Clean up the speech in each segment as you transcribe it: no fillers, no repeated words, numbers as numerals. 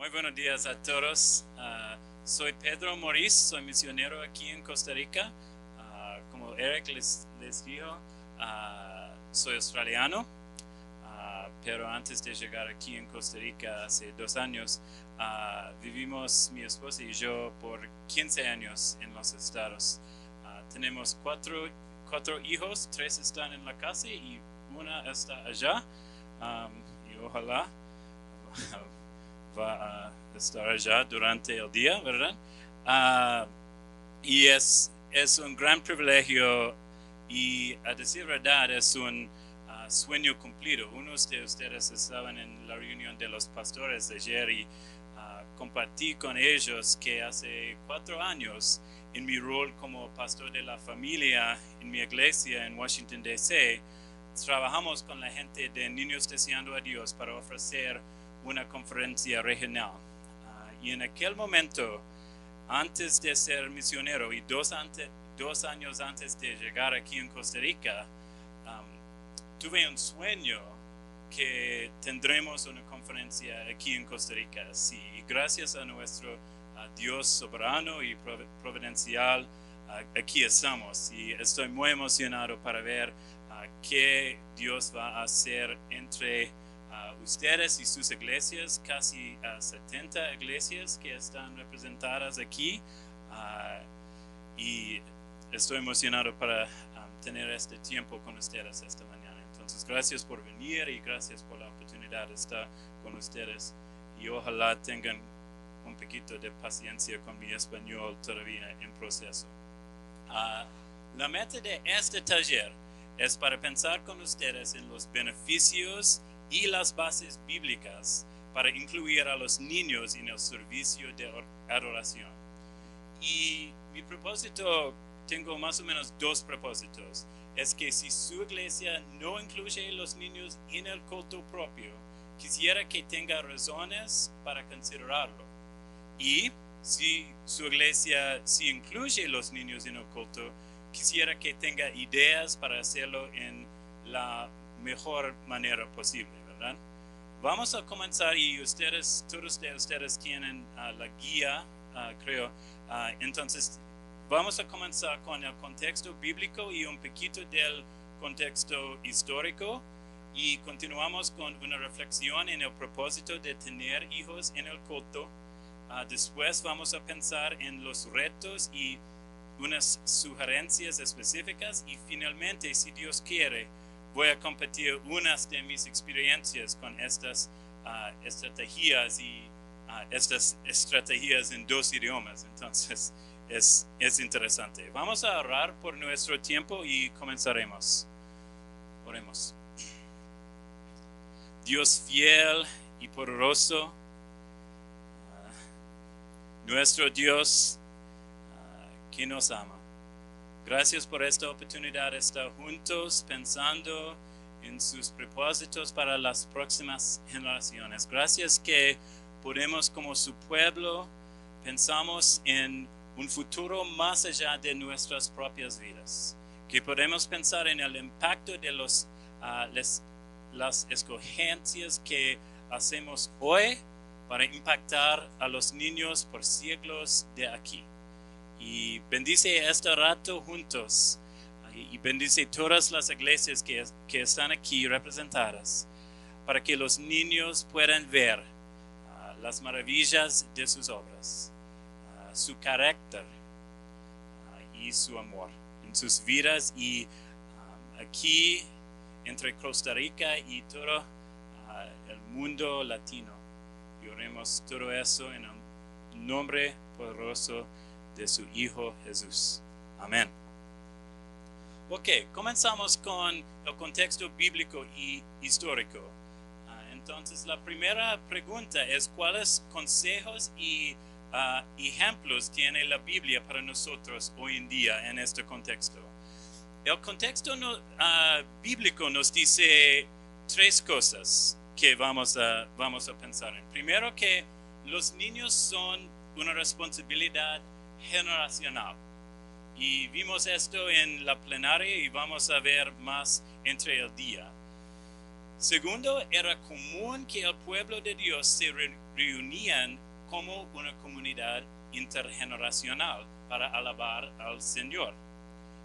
Muy buenos días a todos. Soy Pedro Morís, soy misionero aquí en Costa Rica. Como Eric les dijo, soy australiano, pero antes de llegar aquí en Costa Rica hace 2 años, vivimos mi esposa y yo por 15 años en los Estados. Tenemos cuatro hijos, 3 están en la casa y una está allá, y ojalá va a estar allá durante el día, ¿verdad? Y es un gran privilegio y, a decir verdad, es un sueño cumplido. Unos de ustedes estaban en la reunión de los pastores de ayer y compartí con ellos que hace 4 años, en mi rol como pastor de la familia en mi iglesia en Washington, D.C., trabajamos con la gente de Niños Deseando a Dios para ofrecer una conferencia regional. Y en aquel momento, antes de ser misionero y 2 años antes de llegar aquí en Costa Rica, tuve un sueño que tendremos una conferencia aquí en Costa Rica. Sí, gracias a nuestro Dios soberano y providencial, aquí estamos. Y estoy muy emocionado para ver qué Dios va a hacer entre ustedes y sus iglesias, casi 70 iglesias que están representadas aquí, y estoy emocionado para tener este tiempo con ustedes esta mañana. Entonces, gracias por venir y gracias por la oportunidad de estar con ustedes, y ojalá tengan un poquito de paciencia con mi español todavía en proceso. La meta de este taller es para pensar con ustedes en los beneficios y las bases bíblicas para incluir a los niños en el servicio de adoración. Y mi propósito, tengo más o menos 2 propósitos. Es que si su iglesia no incluye a los niños en el culto propio, quisiera que tenga razones para considerarlo. Y si su iglesia sí incluye a los niños en el culto, quisiera que tenga ideas para hacerlo en la mejor manera posible, ¿verdad? Vamos a comenzar, y todos de ustedes tienen la guía, creo. Entonces, vamos a comenzar con el contexto bíblico y un poquito del contexto histórico, y continuamos con una reflexión en el propósito de tener hijos en el culto. Después vamos a pensar en los retos y unas sugerencias específicas, y finalmente, si Dios quiere, voy a compartir unas de mis experiencias con estas estrategias en 2 idiomas. Entonces, es interesante. Vamos a orar por nuestro tiempo y comenzaremos. Oremos. Dios fiel y poderoso, nuestro Dios que nos ama. Gracias por esta oportunidad de estar juntos pensando en sus propósitos para las próximas generaciones. Gracias que podemos, como su pueblo, pensamos en un futuro más allá de nuestras propias vidas. Que podemos pensar en el impacto de las escogencias que hacemos hoy para impactar a los niños por siglos de aquí. Y bendice este rato juntos, y bendice todas las iglesias que están aquí representadas, para que los niños puedan ver las maravillas de sus obras, su carácter y su amor en sus vidas, y aquí entre Costa Rica y todo el mundo latino. Y oremos todo eso en el nombre poderoso de su Hijo Jesús. Amén. Ok, comenzamos con el contexto bíblico y histórico. Entonces, la primera pregunta es: ¿cuáles consejos y ejemplos tiene la Biblia para nosotros hoy en día en este contexto? El contexto bíblico nos dice 3 cosas que vamos a pensar en. Primero, que los niños son una responsabilidad generacional, y vimos esto en la plenaria y vamos a ver más entre el día. Segundo, era común que el pueblo de Dios se reunían como una comunidad intergeneracional para alabar al Señor.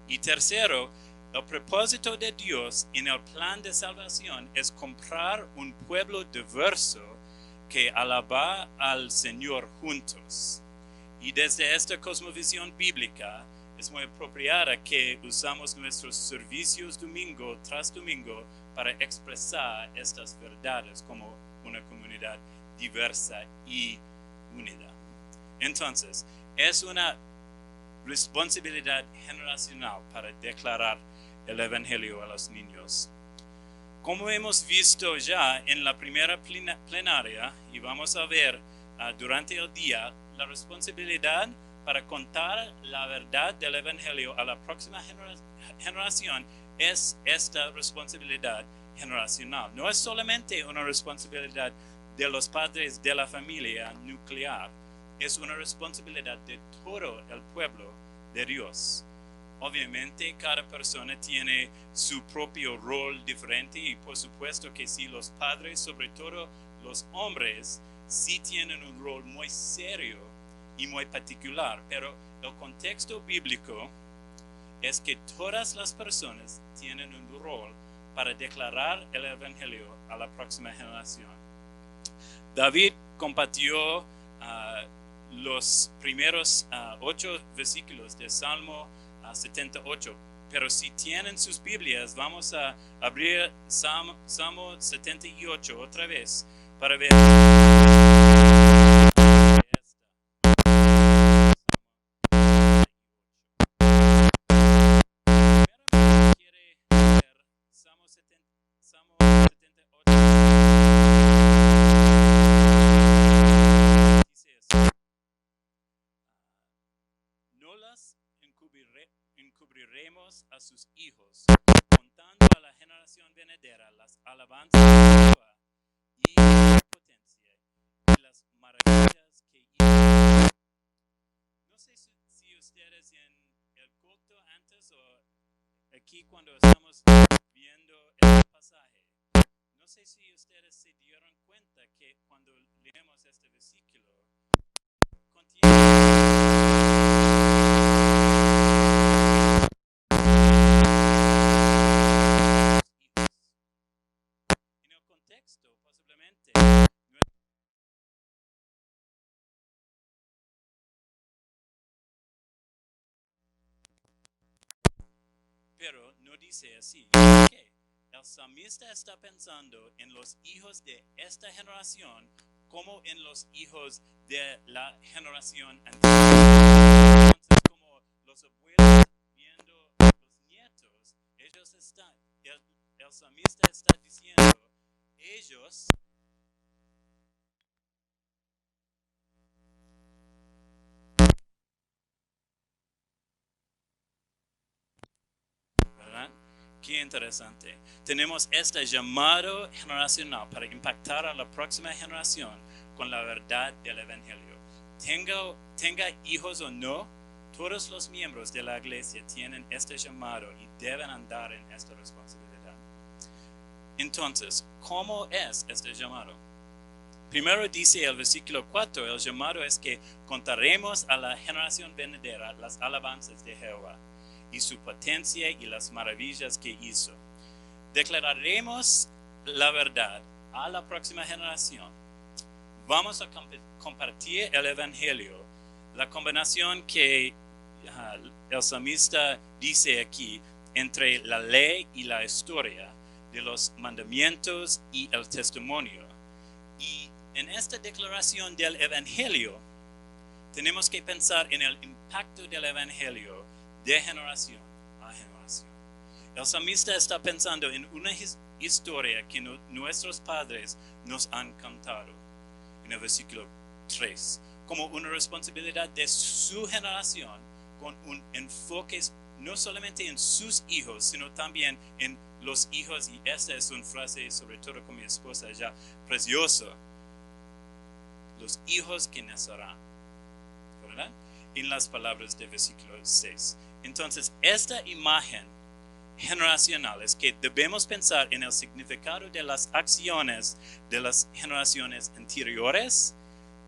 Y tercero, el propósito de Dios en el plan de salvación es comprar un pueblo diverso que alaba al Señor juntos. Y desde esta cosmovisión bíblica es muy apropiada que usamos nuestros servicios domingo tras domingo para expresar estas verdades como una comunidad diversa y unida. Entonces, es una responsabilidad generacional para declarar el Evangelio a los niños. Como hemos visto ya en la primera plenaria, y vamos a ver durante el día, la responsabilidad para contar la verdad del Evangelio a la próxima generación es esta responsabilidad generacional. No es solamente una responsabilidad de los padres de la familia nuclear, es una responsabilidad de todo el pueblo de Dios. Obviamente cada persona tiene su propio rol diferente y por supuesto que sí, los padres, sobre todo los hombres, sí tienen un rol muy serio y muy particular, pero el contexto bíblico es que todas las personas tienen un rol para declarar el Evangelio a la próxima generación. David compartió los primeros 8 versículos de Salmo 78, pero si tienen sus Biblias, vamos a abrir Salmo 78 otra vez para ver. No las encubriremos a sus hijos, contando a la generación venidera las alabanzas de Jehová y su potencia y las maravillas que hizo. No sé si ustedes en el culto antes o aquí cuando estamos viendo este pasaje, no sé si ustedes se dieron cuenta que cuando leemos este versículo, contiene en el contexto posiblemente pero no dice así. ¿Por qué? El salmista está pensando en los hijos de esta generación como en los hijos de la generación anterior. Entonces, como los abuelos viendo los nietos, ellos están, el salmista está diciendo, ellos ¿verdad? Qué interesante. Tenemos este llamado generacional para impactar a la próxima generación con la verdad del Evangelio. Tenga hijos o no, todos los miembros de la iglesia tienen este llamado y deben andar en esta responsabilidad. Entonces, ¿cómo es este llamado? Primero dice el versículo 4, el llamado es que contaremos a la generación venidera las alabanzas de Jehová y su potencia y las maravillas que hizo. Declararemos la verdad a la próxima generación. Vamos a compartir el Evangelio. La combinación que el salmista dice aquí entre la ley y la historia, de los mandamientos y el testimonio. Y en esta declaración del Evangelio, tenemos que pensar en el impacto del Evangelio de generación a generación. El salmista está pensando en una historia que nuestros padres nos han contado en el versículo 3, como una responsabilidad de su generación, con un enfoque no solamente en sus hijos, sino también en los hijos, y esta es una frase, sobre todo con mi esposa ya, preciosa, los hijos que nacerán, ¿verdad? En las palabras del versículo 6. Entonces, esta imagen generacional es que debemos pensar en el significado de las acciones de las generaciones anteriores,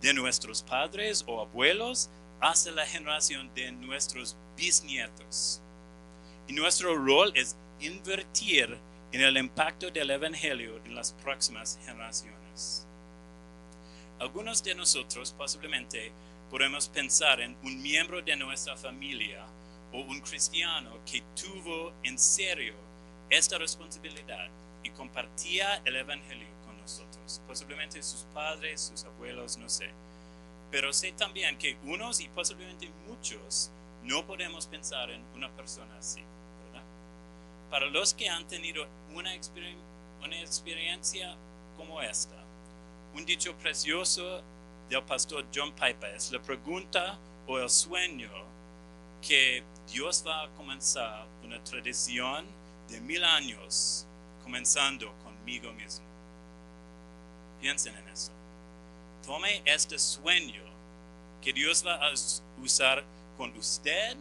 de nuestros padres o abuelos, hasta la generación de nuestros bisnietos. Y nuestro rol es invertir en el impacto del Evangelio en las próximas generaciones. Algunos de nosotros posiblemente podemos pensar en un miembro de nuestra familia o un cristiano que tuvo en serio esta responsabilidad y compartía el Evangelio con nosotros. Posiblemente sus padres, sus abuelos, no sé. Pero sé también que unos y posiblemente muchos no podemos pensar en una persona así, ¿verdad? Para los que han tenido una experiencia como esta, un dicho precioso del pastor John Piper es la pregunta o el sueño que Dios va a comenzar una tradición de 1000 años, comenzando conmigo mismo. Piensen en eso. Tome este sueño que Dios va a usar con usted,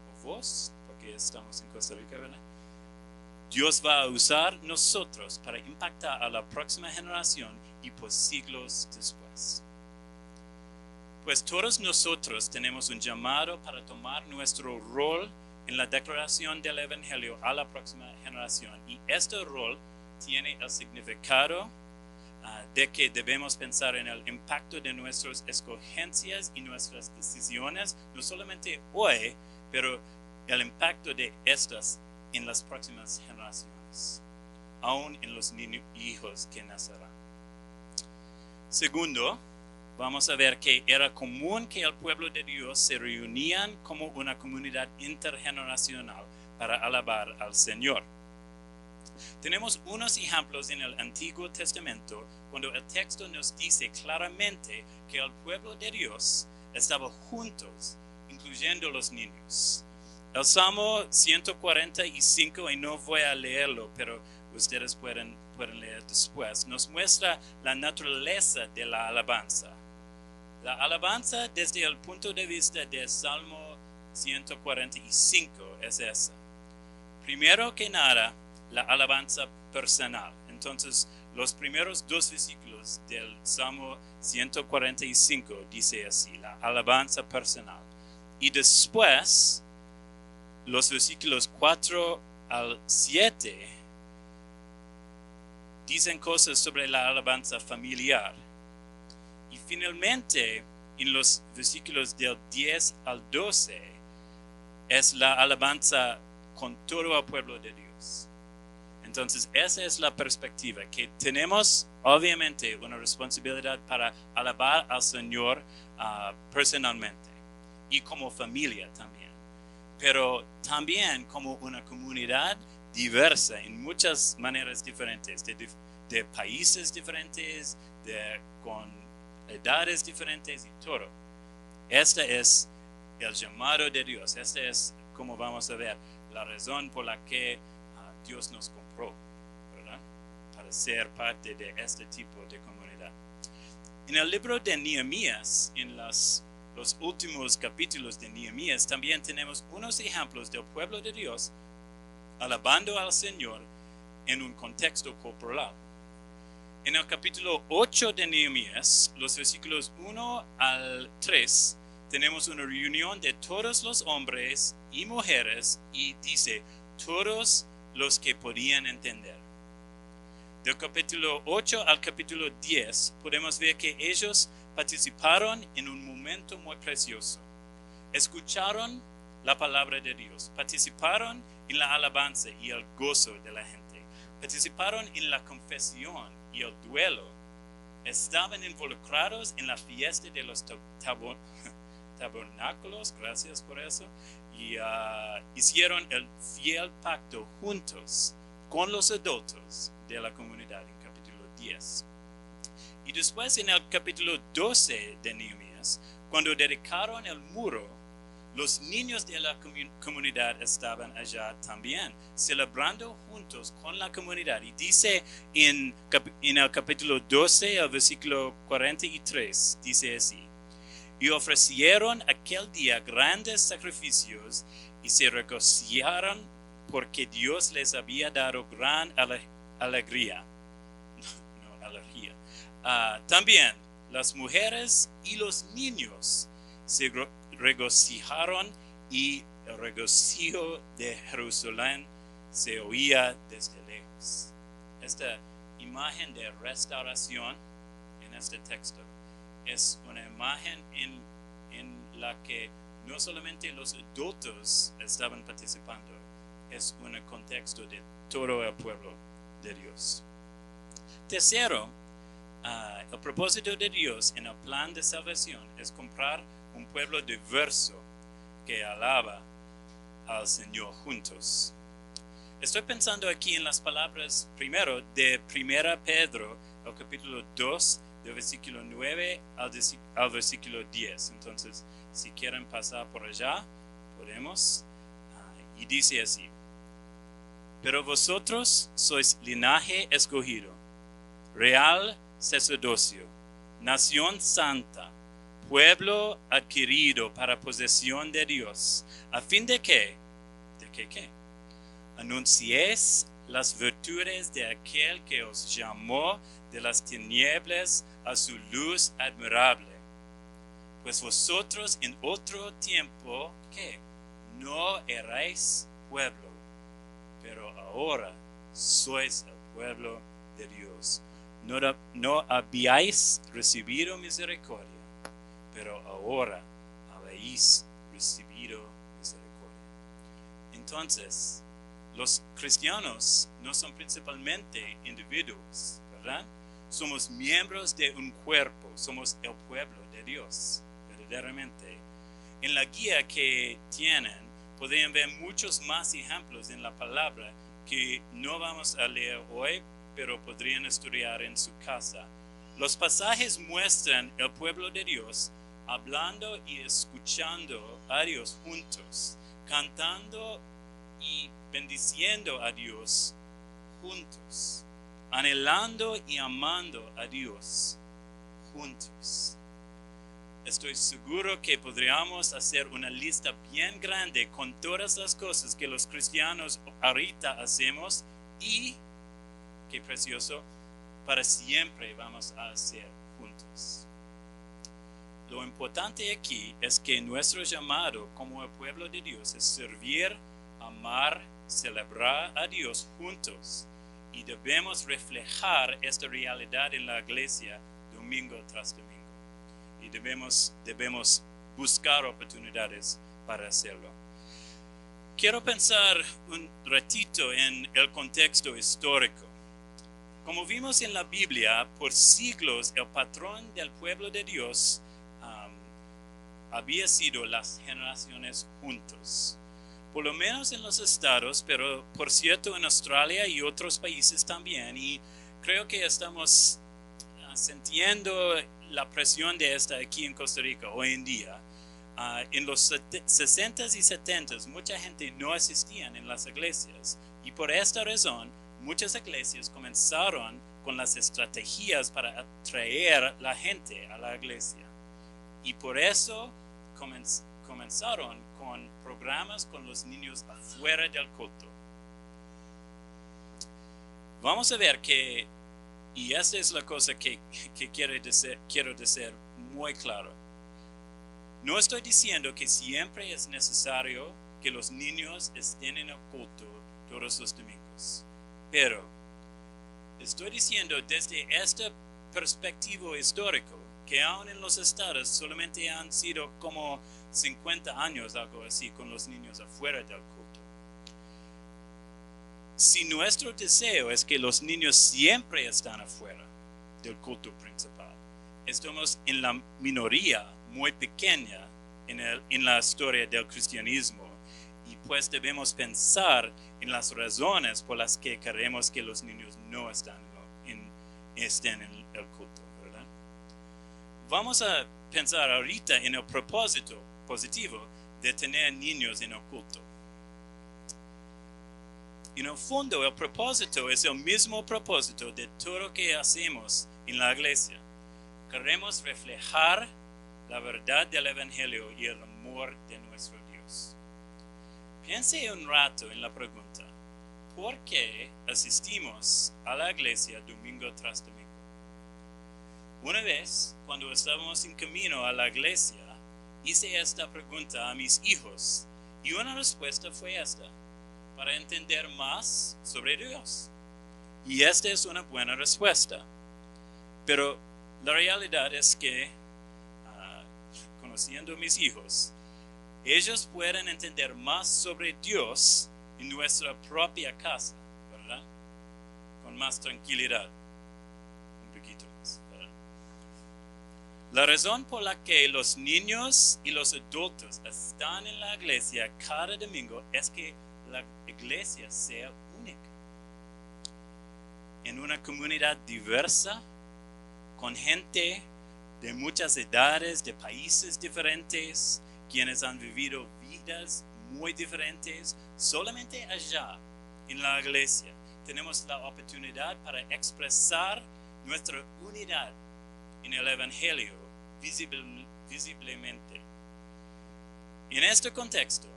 o vos, porque estamos en Costa Rica, ¿verdad? Dios va a usar nosotros para impactar a la próxima generación y por siglos después. Pues todos nosotros tenemos un llamado para tomar nuestro rol en la declaración del Evangelio a la próxima generación. Y este rol tiene el significado de que debemos pensar en el impacto de nuestras escogencias y nuestras decisiones, no solamente hoy, pero el impacto de estas en las próximas generaciones, aún en los hijos que nacerán. Segundo, vamos a ver que era común que el pueblo de Dios se reunían como una comunidad intergeneracional para alabar al Señor. Tenemos unos ejemplos en el Antiguo Testamento cuando el texto nos dice claramente que el pueblo de Dios estaba juntos, incluyendo los niños. El Salmo 145, y no voy a leerlo, pero ustedes pueden leer después, nos muestra la naturaleza de la alabanza. La alabanza desde el punto de vista del Salmo 145 es esa. Primero que nada, la alabanza personal. Entonces, los primeros 2 versículos del Salmo 145 dice así, la alabanza personal. Y después, los versículos 4 al 7 dicen cosas sobre la alabanza familiar. Y finalmente, en los versículos del 10 al 12, es la alabanza con todo el pueblo de Dios. Entonces, esa es la perspectiva, que tenemos obviamente una responsabilidad para alabar al Señor personalmente y como familia también, pero también como una comunidad diversa en muchas maneras diferentes, de países diferentes, con edades diferentes y todo. Este es el llamado de Dios. Este es, como vamos a ver, la razón por la que Dios nos compró, ¿verdad? Para ser parte de este tipo de comunidad. En el libro de Nehemías, en los últimos capítulos de Nehemías, también tenemos unos ejemplos del pueblo de Dios alabando al Señor en un contexto corporal. En el capítulo 8 de Nehemías, los versículos 1 al 3, tenemos una reunión de todos los hombres y mujeres y dice, todos los que podían entender. Del capítulo 8 al capítulo 10, podemos ver que ellos participaron en un momento muy precioso. Escucharon la palabra de Dios, participaron en la alabanza y el gozo de la gente, participaron en la confesión y el duelo, estaban involucrados en la fiesta de los tabernáculos, gracias por eso, y hicieron el fiel pacto juntos con los adultos de la comunidad en capítulo 10. Y después en el capítulo 12 de Nehemías, cuando dedicaron el muro, los niños de la comunidad estaban allá también, celebrando juntos con la comunidad. Y dice en el capítulo 12, el versículo 43, dice así, y ofrecieron aquel día grandes sacrificios y se regocijaron porque Dios les había dado gran alegría. No, alegría. También las mujeres y los niños se regocijaron y el regocijo de Jerusalén se oía desde lejos. Esta imagen de restauración en este texto es una imagen en la que no solamente los adultos estaban participando, es un contexto de todo el pueblo de Dios. Tercero, el propósito de Dios en el plan de salvación es comprar un pueblo diverso que alaba al Señor juntos. Estoy pensando aquí en las palabras primero de 1 Pedro, el capítulo 2, del versículo 9 al versículo 10. Entonces, si quieren pasar por allá, podemos. Y dice así: pero vosotros sois linaje escogido, real sacerdocio, nación santa, pueblo adquirido para posesión de Dios, a fin de que anunciéis las virtudes de aquel que os llamó de las tinieblas a su luz admirable. Pues vosotros en otro tiempo, ¿qué? No erais pueblo, pero ahora sois el pueblo de Dios. No habíais recibido misericordia, pero ahora habéis recibido misericordia. Entonces, los cristianos no son principalmente individuos, ¿verdad? Somos miembros de un cuerpo, somos el pueblo de Dios, verdaderamente. En la guía que tienen, podrían ver muchos más ejemplos en la palabra que no vamos a leer hoy, pero podrían estudiar en su casa. Los pasajes muestran el pueblo de Dios hablando y escuchando a Dios juntos, cantando y bendiciendo a Dios juntos, anhelando y amando a Dios juntos. Estoy seguro que podríamos hacer una lista bien grande con todas las cosas que los cristianos ahorita hacemos y, qué precioso, para siempre vamos a hacer juntos. Lo importante aquí es que nuestro llamado como el pueblo de Dios es servir, amar, celebrar a Dios juntos, y debemos reflejar esta realidad en la iglesia domingo tras domingo. Y debemos buscar oportunidades para hacerlo. Quiero pensar un ratito en el contexto histórico. Como vimos en la Biblia, por siglos el patrón del pueblo de Dios había sido las generaciones juntos. Por lo menos en los estados, pero por cierto en Australia y otros países también. Y creo que estamos sintiendo la presión de esta aquí en Costa Rica hoy en día. En los 60s y 70s mucha gente no asistía en las iglesias, y por esta razón muchas iglesias comenzaron con las estrategias para atraer la gente a la iglesia, y por eso comenzaron con programas con los niños afuera del culto. Vamos a ver que, y esta es la cosa que quiero decir muy claro. No estoy diciendo que siempre es necesario que los niños estén en el culto todos los domingos, pero estoy diciendo desde este perspectiva histórico que aún en los estados solamente han sido como 50 años, algo así, con los niños afuera del culto. Si nuestro deseo es que los niños siempre están afuera del culto principal, estamos en la minoría muy pequeña en la historia del cristianismo, y pues debemos pensar en las razones por las que queremos que los niños no estén en el culto, ¿verdad? Vamos a pensar ahorita en el propósito positivo de tener niños en el culto. En el fondo, el propósito es el mismo propósito de todo lo que hacemos en la iglesia. Queremos reflejar la verdad del Evangelio y el amor de nuestro Dios. Piense un rato en la pregunta, ¿por qué asistimos a la iglesia domingo tras domingo? Una vez, cuando estábamos en camino a la iglesia, hice esta pregunta a mis hijos y una respuesta fue esta, para entender más sobre Dios. Y esta es una buena respuesta. Pero la realidad es que, conociendo a mis hijos, ellos pueden entender más sobre Dios en nuestra propia casa, ¿verdad? Con más tranquilidad. Un poquito más, ¿verdad? La razón por la que los niños y los adultos están en la iglesia cada domingo es que la iglesia sea única. En una comunidad diversa, con gente de muchas edades, de países diferentes, quienes han vivido vidas muy diferentes, solamente allá en la iglesia tenemos la oportunidad para expresar nuestra unidad en el Evangelio visiblemente. En este contexto,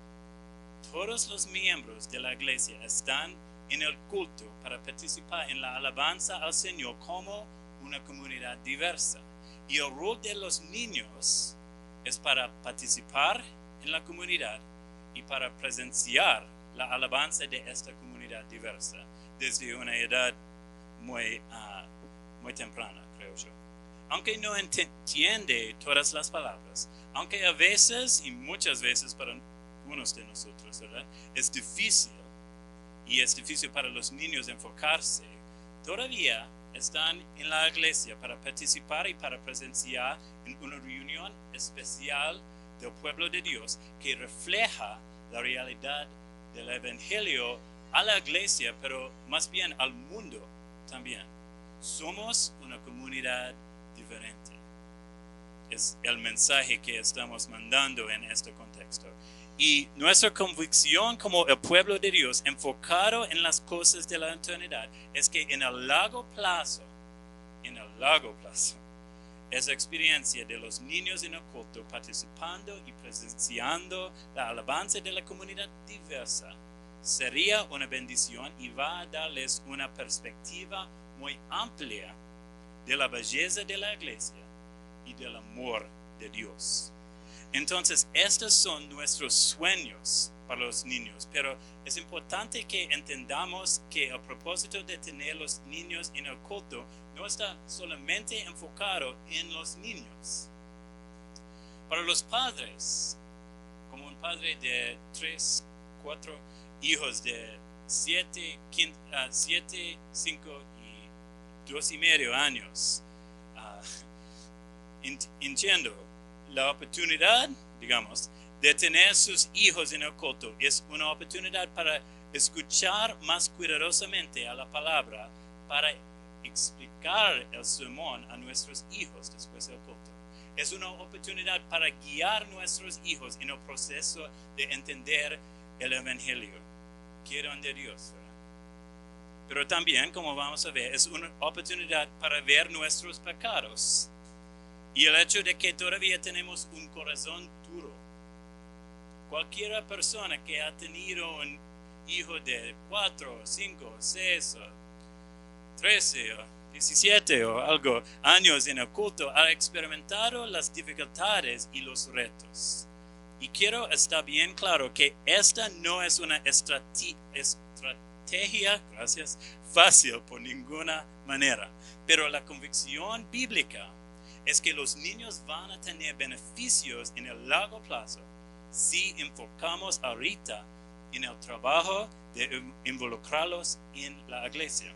todos los miembros de la iglesia están en el culto para participar en la alabanza al Señor como una comunidad diversa. Y el rol de los niños es para participar en la comunidad y para presenciar la alabanza de esta comunidad diversa desde una edad muy temprana, creo yo. Aunque no entiende todas las palabras, aunque a veces y muchas veces para algunos de nosotros, ¿verdad? Es difícil para los niños enfocarse, todavía están en la iglesia para participar y para presenciar en una reunión especial del pueblo de Dios que refleja la realidad del Evangelio a la iglesia, pero más bien al mundo también. Somos una comunidad diferente. Es el mensaje que estamos mandando en este contexto. Y nuestra convicción como el pueblo de Dios enfocado en las cosas de la eternidad es que en el largo plazo, esa experiencia de los niños en el culto participando y presenciando la alabanza de la comunidad diversa sería una bendición y va a darles una perspectiva muy amplia de la belleza de la iglesia y del amor de Dios. Entonces, estos son nuestros sueños para los niños, pero es importante que entendamos que el propósito de tener los niños en el culto no está solamente enfocado en los niños. Para los padres, como un padre de 3, 4 hijos de 7, 5 y 2,5 años, entiendo la oportunidad, digamos, de tener sus hijos en el culto es una oportunidad para escuchar más cuidadosamente a la palabra, para explicar el sermón a nuestros hijos después del culto. Es una oportunidad para guiar a nuestros hijos en el proceso de entender el Evangelio, que eran de Dios, ¿verdad? Pero también, como vamos a ver, es una oportunidad para ver nuestros pecados. Y el hecho de que todavía tenemos un corazón duro. Cualquier persona que ha tenido un hijo de 4, 5, 6, 13, 17 o algo años en el culto ha experimentado las dificultades y los retos. Y quiero estar bien claro que esta no es una estrategia, fácil por ninguna manera. Pero la convicción bíblica es que los niños van a tener beneficios en el largo plazo si enfocamos ahorita en el trabajo de involucrarlos en la iglesia.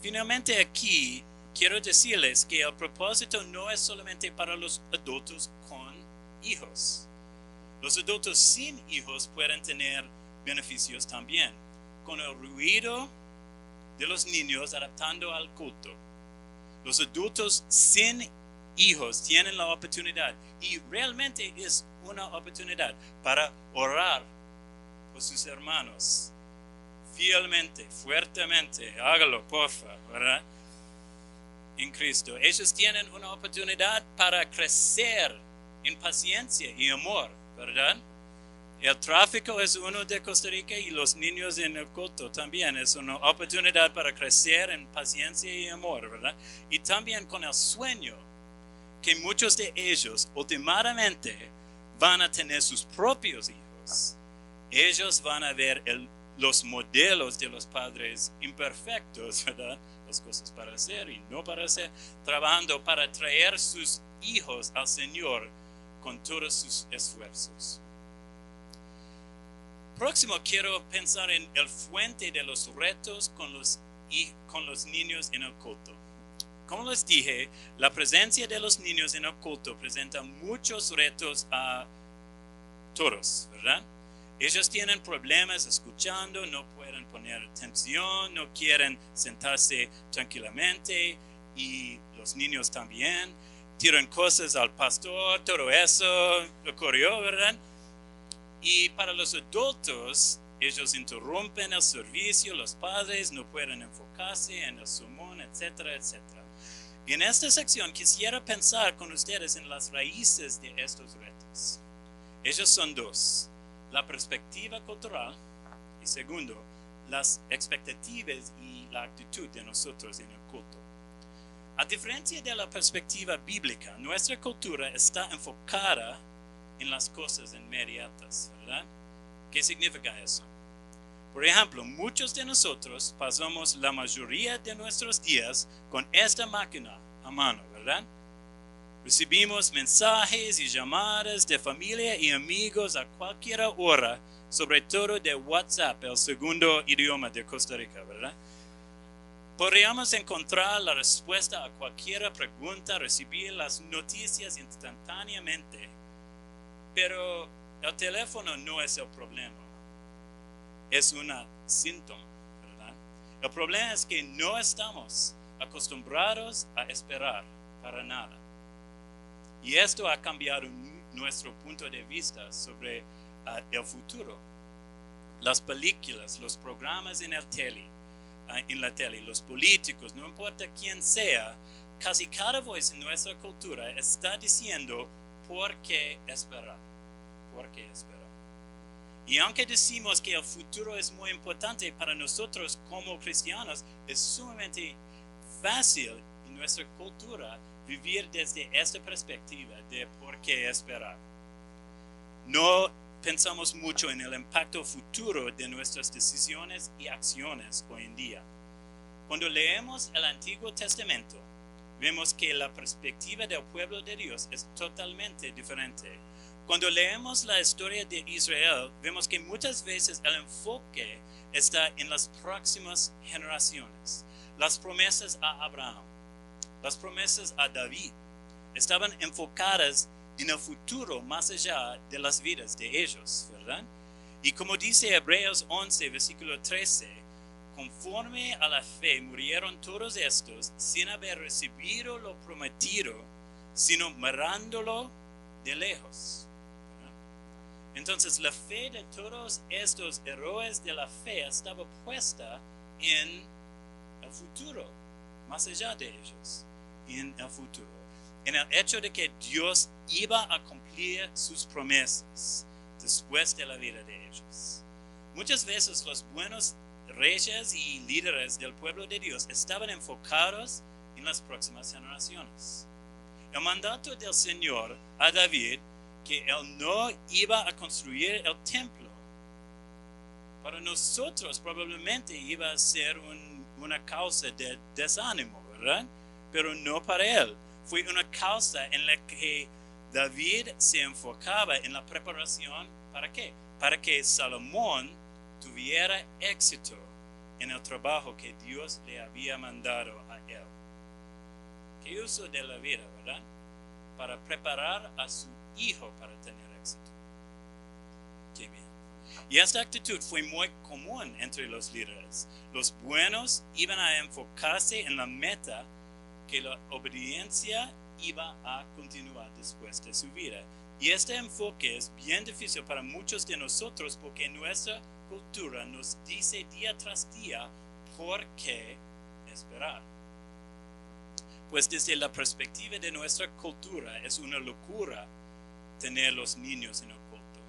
Finalmente aquí quiero decirles que el propósito no es solamente para los adultos con hijos. Los adultos sin hijos pueden tener beneficios también, con el ruido de los niños adaptando al culto. Los adultos sin hijos tienen la oportunidad, y realmente es una oportunidad para orar por sus hermanos fielmente, fuertemente. Hágalo, por favor, ¿verdad? En Cristo. Ellos tienen una oportunidad para crecer en paciencia y amor, ¿verdad? El tráfico es uno de Costa Rica y los niños en el culto también es una oportunidad para crecer en paciencia y amor, ¿verdad? Y también con el sueño que muchos de ellos últimamente van a tener sus propios hijos. Ellos van a ver los modelos de los padres imperfectos, ¿verdad? Las cosas para hacer y no para hacer, trabajando para traer sus hijos al Señor con todos sus esfuerzos. Próximo, quiero pensar en el fuente de los retos con los niños en el culto. Como les dije, la presencia de los niños en el culto presenta muchos retos a todos, ¿verdad? Ellos tienen problemas escuchando, no pueden poner atención, no quieren sentarse tranquilamente, y los niños también tiran cosas al pastor, todo eso ocurrió, ¿verdad? Y para los adultos, ellos interrumpen el servicio, los padres no pueden enfocarse en el sermón, etcétera, etcétera. Y en esta sección quisiera pensar con ustedes en las raíces de estos retos. Ellos son dos: la perspectiva cultural y segundo, las expectativas y la actitud de nosotros en el culto. A diferencia de la perspectiva bíblica, nuestra cultura está enfocada en las cosas inmediatas, ¿verdad? ¿Qué significa eso? Por ejemplo, muchos de nosotros pasamos la mayoría de nuestros días con esta máquina a mano, ¿verdad? Recibimos mensajes y llamadas de familia y amigos a cualquier hora, sobre todo de WhatsApp, el segundo idioma de Costa Rica, ¿verdad? Podríamos encontrar la respuesta a cualquier pregunta, recibir las noticias instantáneamente, pero el teléfono no es el problema, es un síntoma, ¿verdad? El problema es que no estamos acostumbrados a esperar para nada. Y esto ha cambiado nuestro punto de vista sobre el futuro. Las películas, los programas en la tele, los políticos, no importa quién sea, casi cada voz en nuestra cultura está diciendo ¿por qué esperar? ¿Por qué esperar? Y aunque decimos que el futuro es muy importante para nosotros como cristianos, es sumamente fácil en nuestra cultura vivir desde esta perspectiva de por qué esperar. No pensamos mucho en el impacto futuro de nuestras decisiones y acciones hoy en día. Cuando leemos el Antiguo Testamento, vemos que la perspectiva del pueblo de Dios es totalmente diferente. Cuando leemos la historia de Israel, vemos que muchas veces el enfoque está en las próximas generaciones. Las promesas a Abraham, las promesas a David, estaban enfocadas en el futuro más allá de las vidas de ellos, ¿verdad? Y como dice Hebreos 11, versículo 13, conforme a la fe murieron todos estos sin haber recibido lo prometido, sino mirándolo de lejos. Entonces la fe de todos estos héroes de la fe estaba puesta en el futuro, más allá de ellos, en el futuro, en el hecho de que Dios iba a cumplir sus promesas después de la vida de ellos. Muchas veces los buenos reyes y líderes del pueblo de Dios estaban enfocados en las próximas generaciones. El mandato del Señor a David, que él no iba a construir el templo, para nosotros probablemente iba a ser una causa de desánimo, ¿verdad? Pero no para él. Fue una causa en la que David se enfocaba en la preparación. ¿Para qué? Para que Salomón tuviera éxito en el trabajo que Dios le había mandado a él. ¿Qué uso de la vida, verdad? Para preparar a su hijo para tener éxito. Qué bien. Y esta actitud fue muy común entre los líderes. Los buenos iban a enfocarse en la meta, que la obediencia iba a continuar después de su vida. Y este enfoque es bien difícil para muchos de nosotros porque nuestra cultura nos dice día tras día por qué esperar. Pues desde la perspectiva de nuestra cultura es una locura tener los niños en el culto.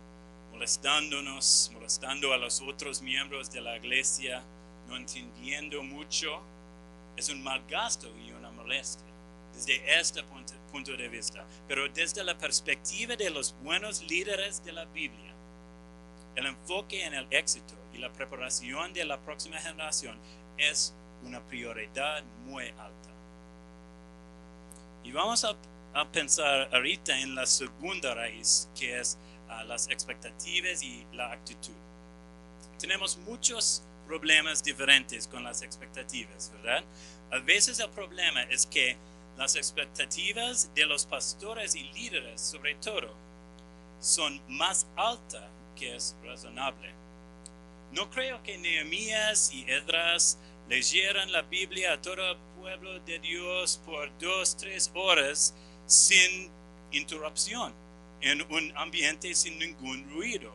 molestándonos, molestando a los otros miembros de la iglesia, no entendiendo mucho, es un mal gasto y una molestia desde este punto de vista. Pero desde la perspectiva de los buenos líderes de la Biblia, el enfoque en el éxito y la preparación de la próxima generación es una prioridad muy alta. Y vamos a pensar ahorita en la segunda raíz, que es las expectativas y la actitud. Tenemos muchos problemas diferentes con las expectativas, ¿verdad? A veces el problema es que las expectativas de los pastores y líderes, sobre todo, son más altas que es razonable. No creo que Nehemías y Esdras leyeran la Biblia a todo el pueblo de Dios por 2-3 horas sin interrupción, en un ambiente sin ningún ruido.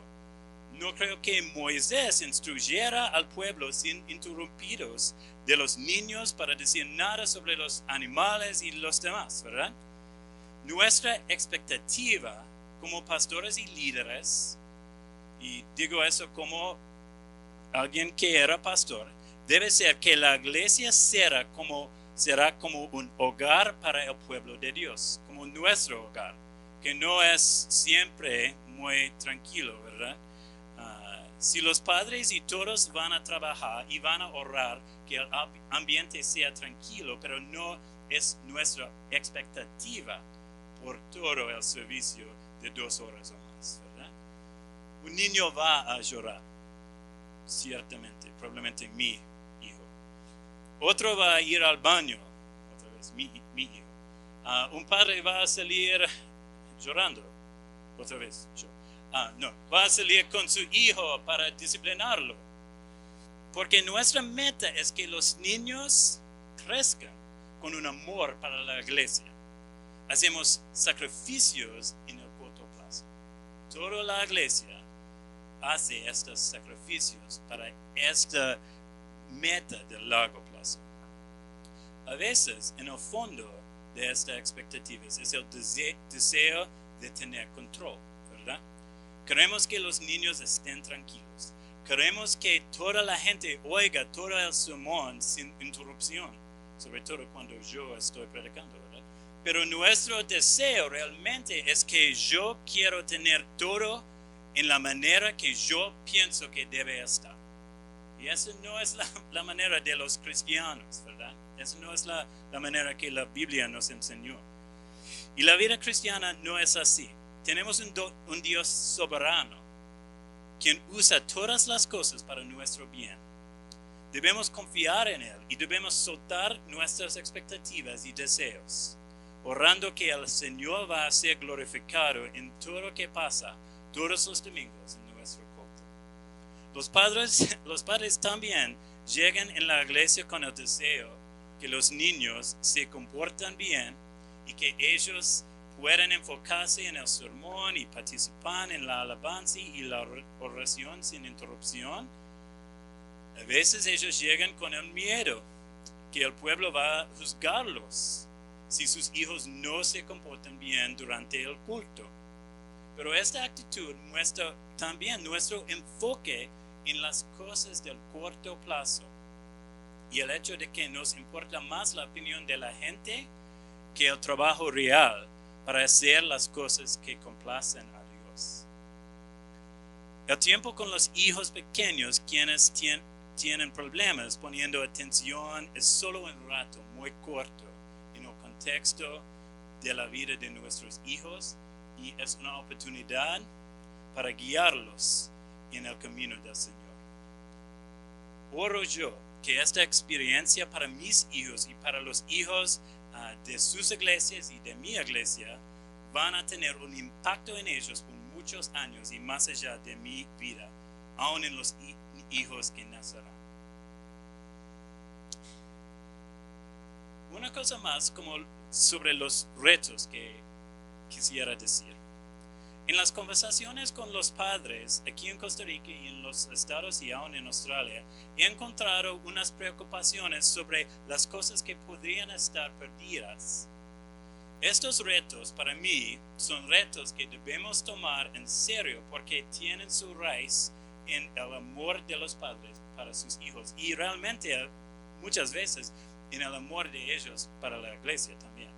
No creo que Moisés instruyera al pueblo sin interrumpidos de los niños para decir nada sobre los animales y los demás, ¿verdad? Nuestra expectativa como pastores y líderes, y digo eso como alguien que era pastor, debe ser que la iglesia será como un hogar para el pueblo de Dios, como nuestro hogar, que no es siempre muy tranquilo, ¿verdad? Si los padres y todos van a trabajar y van a orar que el ambiente sea tranquilo, pero no es nuestra expectativa por todo el servicio de 2 horas o más, ¿verdad? Un niño va a llorar, ciertamente, probablemente mi hijo. Otro va a ir al baño, otra vez mi hijo. Un padre va a salir llorando, otra vez yo. No, va a salir con su hijo para disciplinarlo. Porque nuestra meta es que los niños crezcan con un amor para la iglesia. Hacemos sacrificios en el corto plazo. Toda la iglesia hace estos sacrificios para esta meta de largo plazo. A veces, en el fondo de estas expectativas es el deseo de tener control, ¿verdad? Queremos que los niños estén tranquilos. Queremos que toda la gente oiga todo el sermón sin interrupción, sobre todo cuando yo estoy predicando, ¿verdad? Pero nuestro deseo realmente es que yo quiero tener todo en la manera que yo pienso que debe estar. Y esa no es la manera de los cristianos, ¿verdad? Esa no es la manera que la Biblia nos enseñó. Y la vida cristiana no es así. Tenemos un Dios soberano, quien usa todas las cosas para nuestro bien. Debemos confiar en Él y debemos soltar nuestras expectativas y deseos, orando que el Señor va a ser glorificado en todo lo que pasa todos los domingos en nuestro culto. Los padres también llegan en la iglesia con el deseo que los niños se comportan bien y que ellos pueden enfocarse en el sermón y participar en la alabanza y la oración sin interrupción. A veces ellos llegan con el miedo que el pueblo va a juzgarlos si sus hijos no se comportan bien durante el culto. Pero esta actitud muestra también nuestro enfoque en las cosas del corto plazo y el hecho de que nos importa más la opinión de la gente que el trabajo real para hacer las cosas que complacen a Dios. El tiempo con los hijos pequeños, quienes tienen problemas poniendo atención, es solo un rato muy corto en el contexto de la vida de nuestros hijos y es una oportunidad para guiarlos en el camino del Señor. Oro yo que esta experiencia para mis hijos y para los hijos de sus iglesias y de mi iglesia van a tener un impacto en ellos por muchos años y más allá de mi vida, aún en los hijos que nacerán. Una cosa más como sobre los retos que quisiera decir. En las conversaciones con los padres aquí en Costa Rica y en los estados y aún en Australia, he encontrado unas preocupaciones sobre las cosas que podrían estar perdidas. Estos retos para mí son retos que debemos tomar en serio porque tienen su raíz en el amor de los padres para sus hijos y realmente muchas veces en el amor de ellos para la iglesia también.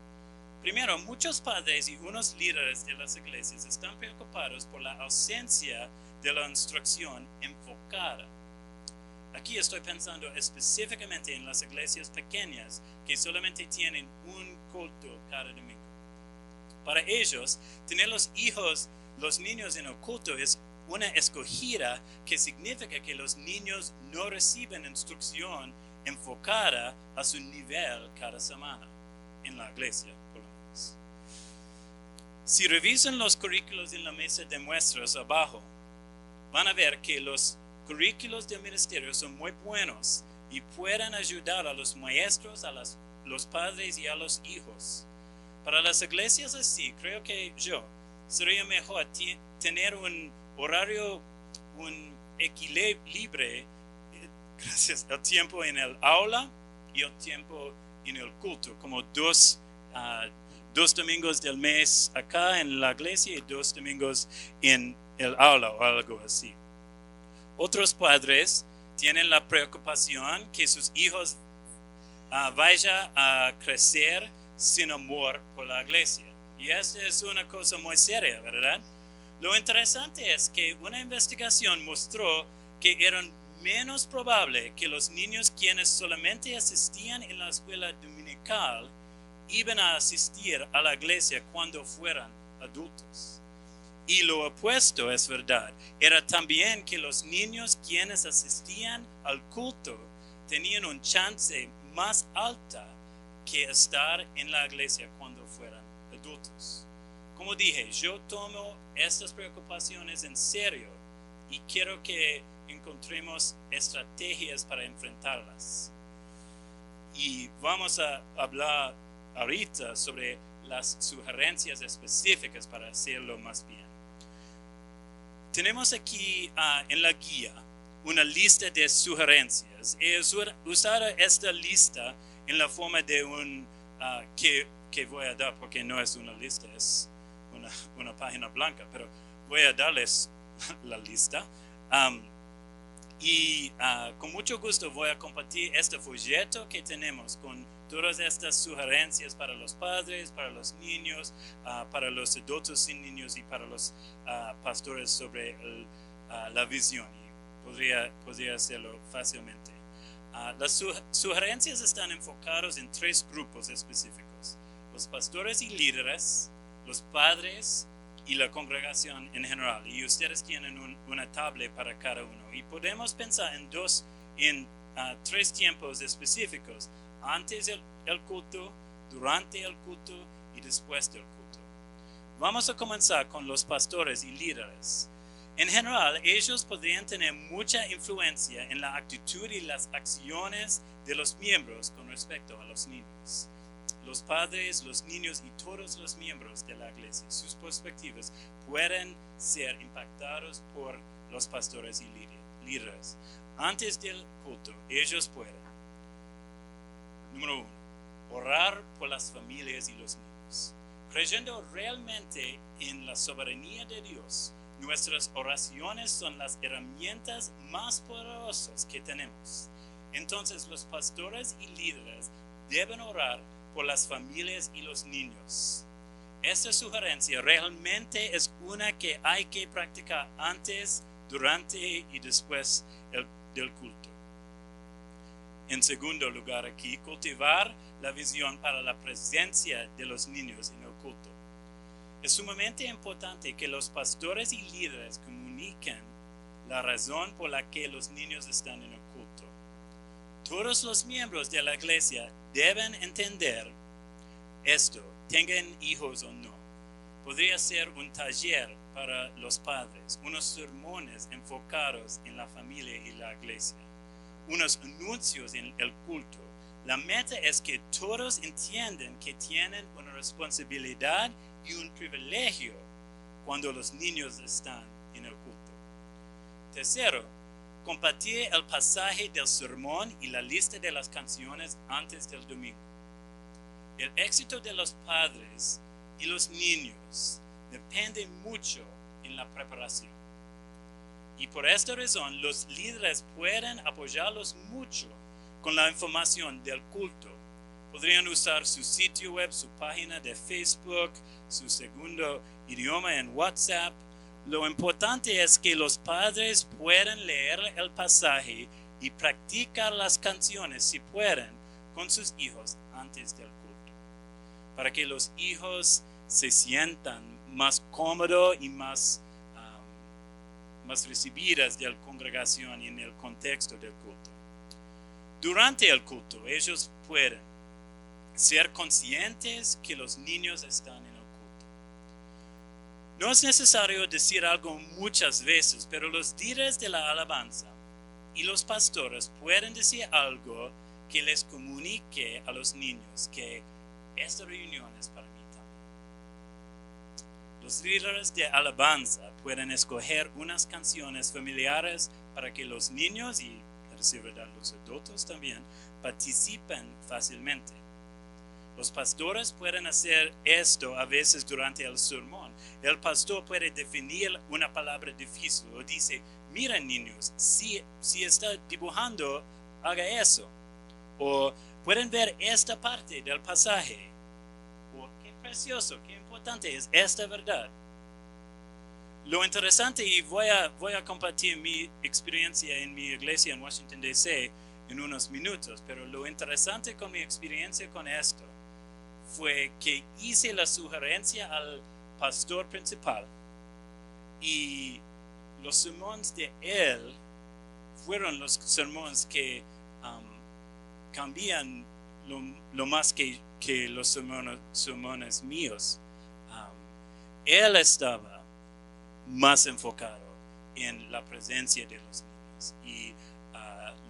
Primero, muchos padres y unos líderes de las iglesias están preocupados por la ausencia de la instrucción enfocada. Aquí estoy pensando específicamente en las iglesias pequeñas que solamente tienen un culto cada domingo. Para ellos, tener los niños en el culto es una escogida que significa que los niños no reciben instrucción enfocada a su nivel cada semana en la iglesia, por lo menos. Si revisan los currículos en la mesa de muestras abajo, van a ver que los currículos del ministerio son muy buenos y pueden ayudar a los maestros, a los padres y a los hijos. Para las iglesias así, creo que sería mejor tener un horario, un equilibrio, gracias, el tiempo en el aula y el tiempo en el culto, como dos domingos del mes acá en la iglesia y 2 domingos en el aula o algo así. Otros padres tienen la preocupación que sus hijos vayan a crecer sin amor por la iglesia. Y esta es una cosa muy seria, ¿verdad? Lo interesante es que una investigación mostró que eran menos probable que los niños quienes solamente asistían en la escuela dominical iban a asistir a la iglesia cuando fueran adultos. Y lo opuesto es verdad. Era también que los niños quienes asistían al culto tenían un chance más alta que estar en la iglesia cuando fueran adultos. Como dije, yo tomo estas preocupaciones en serio y quiero que encontremos estrategias para enfrentarlas. Y vamos a hablar ahorita sobre las sugerencias específicas para hacerlo más bien. Tenemos aquí en la guía una lista de sugerencias. He usado esta lista en la forma de un que voy a dar, porque no es una lista, es una página blanca, pero voy a darles la lista. Con mucho gusto voy a compartir este folleto que tenemos con todas estas sugerencias para los padres, para los niños, para los adultos sin niños y para los pastores sobre la visión. Y podría hacerlo fácilmente. Las sugerencias están enfocadas en 3 grupos específicos: los pastores y líderes, los padres y la congregación en general. Y ustedes tienen una tabla para cada uno. Y podemos pensar en 3 tiempos específicos: antes del culto, durante el culto y después del culto. Vamos a comenzar con los pastores y líderes. En general, ellos podrían tener mucha influencia en la actitud y las acciones de los miembros con respecto a los niños. Los padres, los niños y todos los miembros de la iglesia, sus perspectivas pueden ser impactados por los pastores y líderes. Antes del culto, ellos pueden, número 1, orar por las familias y los niños. Creyendo realmente en la soberanía de Dios, nuestras oraciones son las herramientas más poderosas que tenemos. Entonces, los pastores y líderes deben orar por las familias y los niños. Esta sugerencia realmente es una que hay que practicar antes, durante y después del culto. En segundo lugar, aquí, cultivar la visión para la presencia de los niños en el culto. Es sumamente importante que los pastores y líderes comuniquen la razón por la que los niños están en el culto. Todos los miembros de la iglesia deben entender esto, tengan hijos o no. Podría ser un taller para los padres, unos sermones enfocados en la familia y la iglesia, unos anuncios en el culto. La meta es que todos entiendan que tienen una responsabilidad y un privilegio cuando los niños están en el culto. Tercero, compartir el pasaje del sermón y la lista de las canciones antes del domingo. El éxito de los padres y los niños depende mucho en la preparación. Y por esta razón, los líderes pueden apoyarlos mucho con la información del culto. Podrían usar su sitio web, su página de Facebook, su segundo idioma en WhatsApp. Lo importante es que los padres puedan leer el pasaje y practicar las canciones, si pueden, con sus hijos antes del culto, para que los hijos se sientan más cómodos y más recibidas de la congregación y en el contexto del culto. Durante el culto, ellos pueden ser conscientes que los niños están en el culto. No es necesario decir algo muchas veces, pero los líderes de la alabanza y los pastores pueden decir algo que les comunique a los niños que esta reunión es para mí también. Los líderes de alabanza pueden escoger unas canciones familiares para que los niños y, a decir verdad, los adultos también participen fácilmente. Los pastores pueden hacer esto a veces durante el sermón. El pastor puede definir una palabra difícil o dice, miren niños, si está dibujando, haga eso. O pueden ver esta parte del pasaje. O qué precioso, qué importante es esta verdad. Lo interesante, y voy a compartir mi experiencia en mi iglesia en Washington, D.C. en unos minutos, pero lo interesante con mi experiencia con esto fue que hice la sugerencia al pastor principal y los sermones de él fueron los sermones que cambian lo más que los sermones míos. Él estaba más enfocado en la presencia de los niños y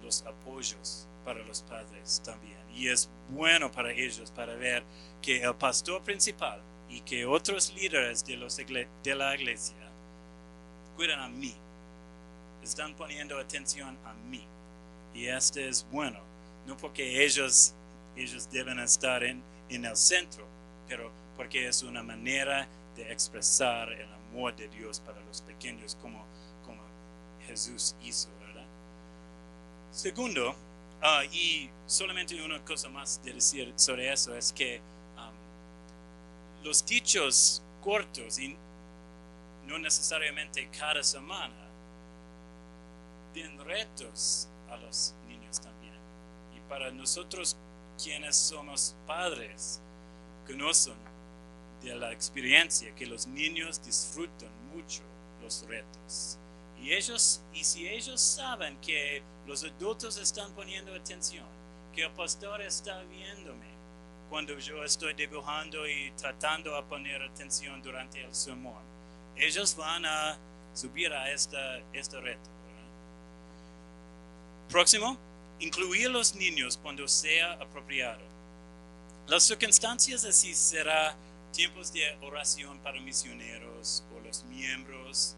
los apoyos para los padres también. Y es bueno para ellos para ver que el pastor principal y que otros líderes de la iglesia cuidan a mí, están poniendo atención a mí. Y esto es bueno, no porque ellos deben estar en el centro, pero porque es una manera de expresar el amor de Dios para los pequeños como Jesús hizo, ¿verdad? Segundo, y solamente una cosa más de decir sobre eso es que los dichos cortos y no necesariamente cada semana den retos a los niños también. Y para nosotros quienes somos padres conocen de la experiencia que los niños disfrutan mucho los retos. Y si ellos saben que los adultos están poniendo atención, que el pastor está viéndome cuando yo estoy dibujando y tratando de poner atención durante el sermón, ellos van a subir a este reto, ¿verdad? Próximo, incluir los niños cuando sea apropiado. Las circunstancias así serán tiempos de oración para misioneros o los miembros,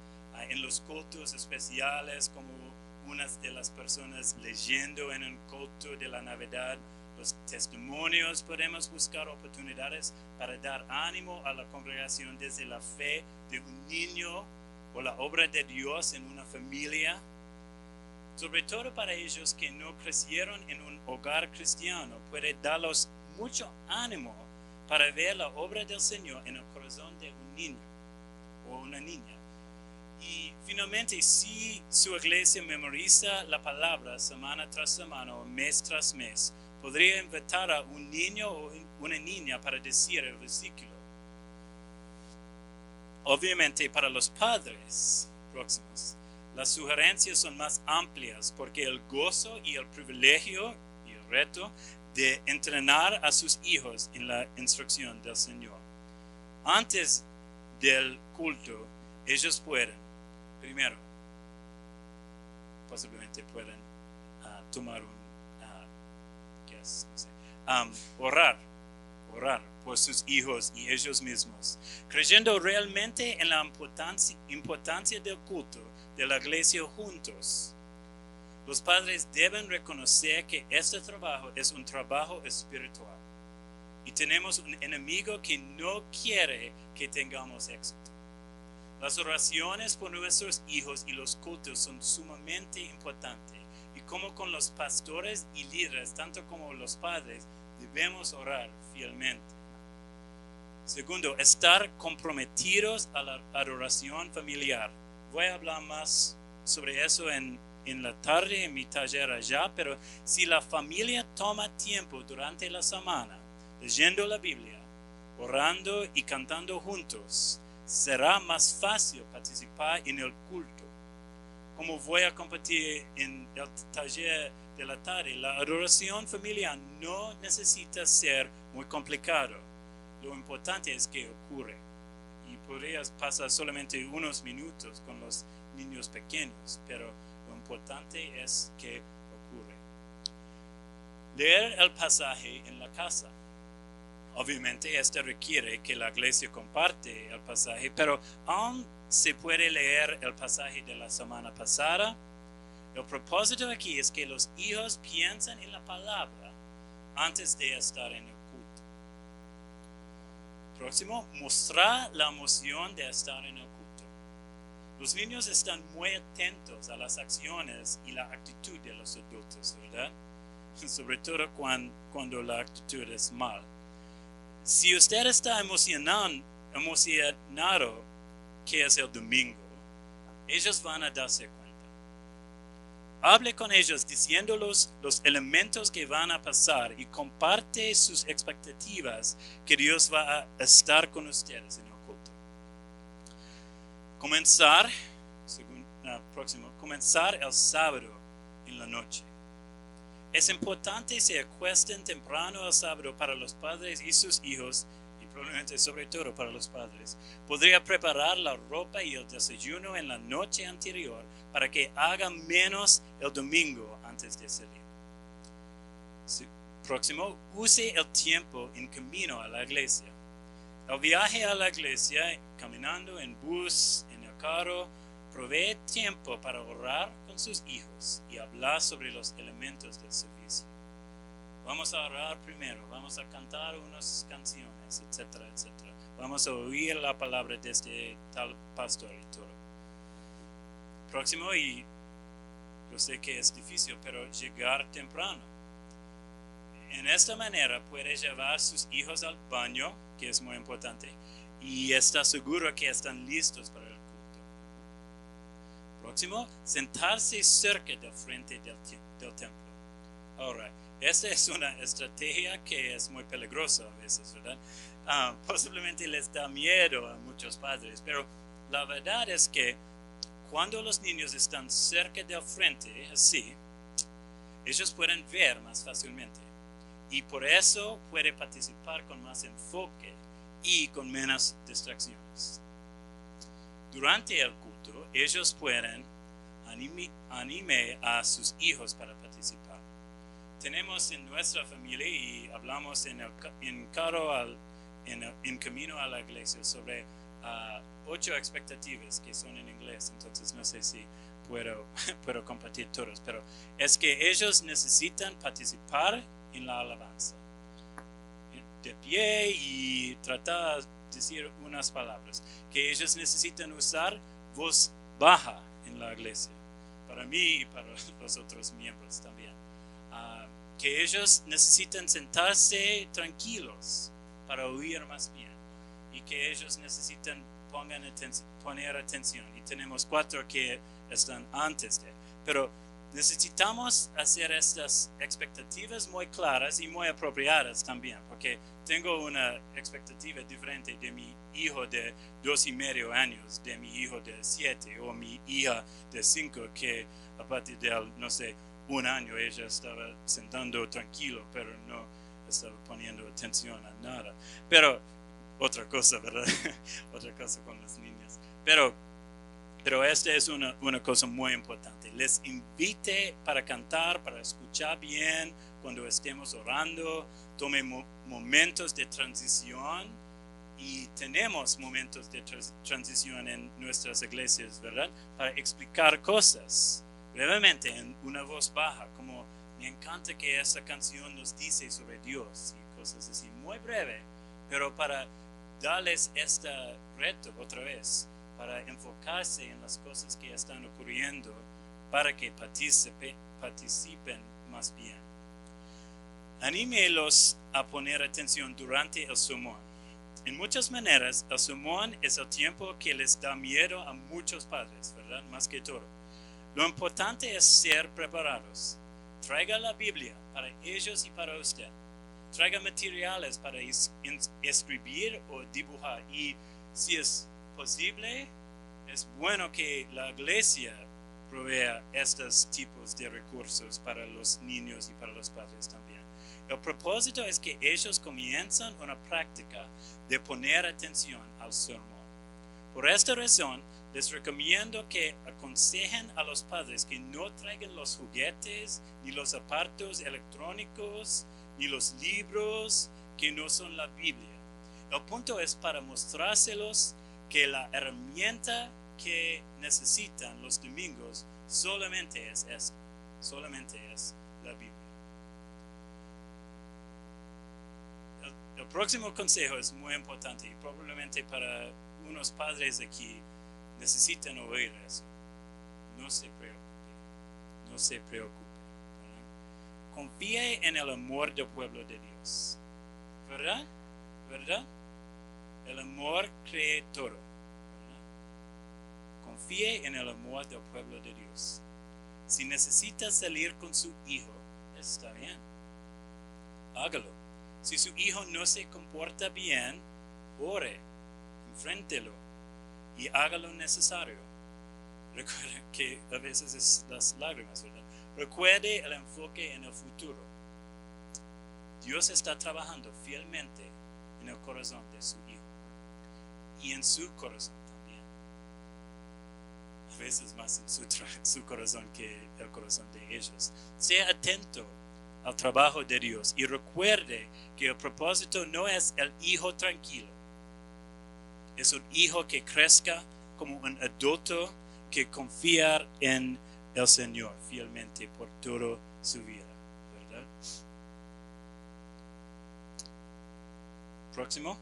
en los cultos especiales como unas de las personas leyendo en un culto de la Navidad, los testimonios. Podemos buscar oportunidades para dar ánimo a la congregación desde la fe de un niño o la obra de Dios en una familia, sobre todo para ellos que no crecieron en un hogar cristiano. Puede darlos mucho ánimo para ver la obra del Señor en el corazón de un niño o una niña. Y finalmente, si su iglesia memoriza la palabra semana tras semana o mes tras mes, podría invitar a un niño o una niña para decir el versículo. Obviamente, para los padres próximos, las sugerencias son más amplias porque el gozo y el privilegio y el reto de entrenar a sus hijos en la instrucción del Señor. Antes del culto, ellos pueden, primero, posiblemente pueden tomar orar por sus hijos y ellos mismos, creyendo realmente en la importancia del culto de la iglesia juntos. Los padres deben reconocer que este trabajo es un trabajo espiritual y tenemos un enemigo que no quiere que tengamos éxito. Las oraciones por nuestros hijos y los cultos son sumamente importantes. Y como con los pastores y líderes, tanto como los padres, debemos orar fielmente. Segundo, estar comprometidos a la adoración familiar. Voy a hablar más sobre eso en la tarde en mi taller allá, pero si la familia toma tiempo durante la semana, leyendo la Biblia, orando y cantando juntos, será más fácil participar en el culto. Como voy a compartir en el taller de la tarde, la adoración familiar no necesita ser muy complicado. Lo importante es que ocurre. Y podrías pasar solamente unos minutos con los niños pequeños, pero lo importante es que ocurre. Leer el pasaje en la casa. Obviamente, esto requiere que la iglesia comparte el pasaje, pero aún se puede leer el pasaje de la semana pasada. El propósito aquí es que los hijos piensen en la palabra antes de estar en el culto. Próximo, mostrar la emoción de estar en el culto. Los niños están muy atentos a las acciones y la actitud de los adultos, ¿verdad? Sobre todo cuando la actitud es mal. Si usted está emocionado que es el domingo, ellos van a darse cuenta. Hable con ellos diciéndoles los elementos que van a pasar y comparte sus expectativas que Dios va a estar con ustedes en el culto. Comenzar el sábado en la noche. Es importante que se acuesten temprano el sábado para los padres y sus hijos, y probablemente sobre todo para los padres. Podría preparar la ropa y el desayuno en la noche anterior para que hagan menos el domingo antes de salir. Próximo, use el tiempo en camino a la iglesia. El viaje a la iglesia, caminando en bus, en el carro, provee tiempo para orar con sus hijos y hablar sobre los elementos del servicio. Vamos a orar primero, vamos a cantar unas canciones, etcétera, etcétera. Vamos a oír la palabra desde tal pastor y todo. Próximo, y yo sé que es difícil, pero llegar temprano. En esta manera puede llevar a sus hijos al baño, que es muy importante, y está seguro que están listos para el culto. Próximo, sentarse cerca del frente del templo. Ahora, esta es una estrategia que es muy peligrosa a veces, ¿verdad? Posiblemente les da miedo a muchos padres, pero la verdad es que cuando los niños están cerca del frente, así, ellos pueden ver más fácilmente. Y por eso puede participar con más enfoque y con menos distracciones. Durante el culto, ellos pueden animar a sus hijos para participar. Tenemos en nuestra familia, y hablamos en camino a la iglesia, sobre 8 expectativas que son en inglés, entonces no sé si puedo compartir todos, pero es que ellos necesitan participar en la alabanza, de pie y tratar de decir unas palabras, que ellos necesitan usar voz baja en la iglesia, para mí y para los otros miembros también, que ellos necesitan sentarse tranquilos para oír más bien, y que ellos necesitan poner atención, y tenemos 4 que están antes de, pero necesitamos hacer estas expectativas muy claras y muy apropiadas también, porque tengo una expectativa diferente de mi hijo de 2,5 años, de mi hijo de 7 o mi hija de 5, que a partir de, no sé, 1 año ella estaba sentando tranquilo, pero no estaba poniendo atención a nada. Pero otra cosa, ¿verdad? Otra cosa con las niñas. Pero esta es una cosa muy importante. Les invite para cantar, para escuchar bien cuando estemos orando. Tome momentos de transición, y tenemos momentos de transición en nuestras iglesias, ¿verdad? Para explicar cosas brevemente en una voz baja, como me encanta que esta canción nos dice sobre Dios y cosas así, muy breve, pero para darles este reto otra vez, para enfocarse en las cosas que están ocurriendo, para que participen más bien. Anímelos a poner atención durante el sermón. En muchas maneras, el sermón es el tiempo que les da miedo a muchos padres, ¿verdad? Más que todo. Lo importante es ser preparados. Traiga la Biblia para ellos y para usted. Traiga materiales para escribir o dibujar. Y si es posible, es bueno que la iglesia provea estos tipos de recursos para los niños y para los padres también. El propósito es que ellos comiencen una práctica de poner atención al sermón. Por esta razón, les recomiendo que aconsejen a los padres que no traigan los juguetes, ni los aparatos electrónicos, ni los libros que no son la Biblia. El punto es para mostrárselos que la herramienta que necesitan los domingos solamente es esta, solamente es la Biblia. El próximo consejo es muy importante y probablemente para unos padres aquí necesitan oír eso. No se preocupe, no se preocupe. ¿Verdad? Confíe en el amor del pueblo de Dios. ¿Verdad? ¿Verdad? El amor cree todo. ¿Verdad? Confíe en el amor del pueblo de Dios. Si necesita salir con su hijo, está bien. Hágalo. Si su hijo no se comporta bien, ore, enfréntelo y haga lo necesario. Recuerde que a veces es las lágrimas, ¿verdad? Recuerde el enfoque en el futuro. Dios está trabajando fielmente en el corazón de su hijo y en su corazón también. A veces más en su corazón que el corazón de ellos. Sea atento al trabajo de Dios y recuerde que el propósito no es el hijo tranquilo. Es un hijo que crezca como un adulto que confía en el Señor fielmente por toda su vida, ¿verdad? Próximo.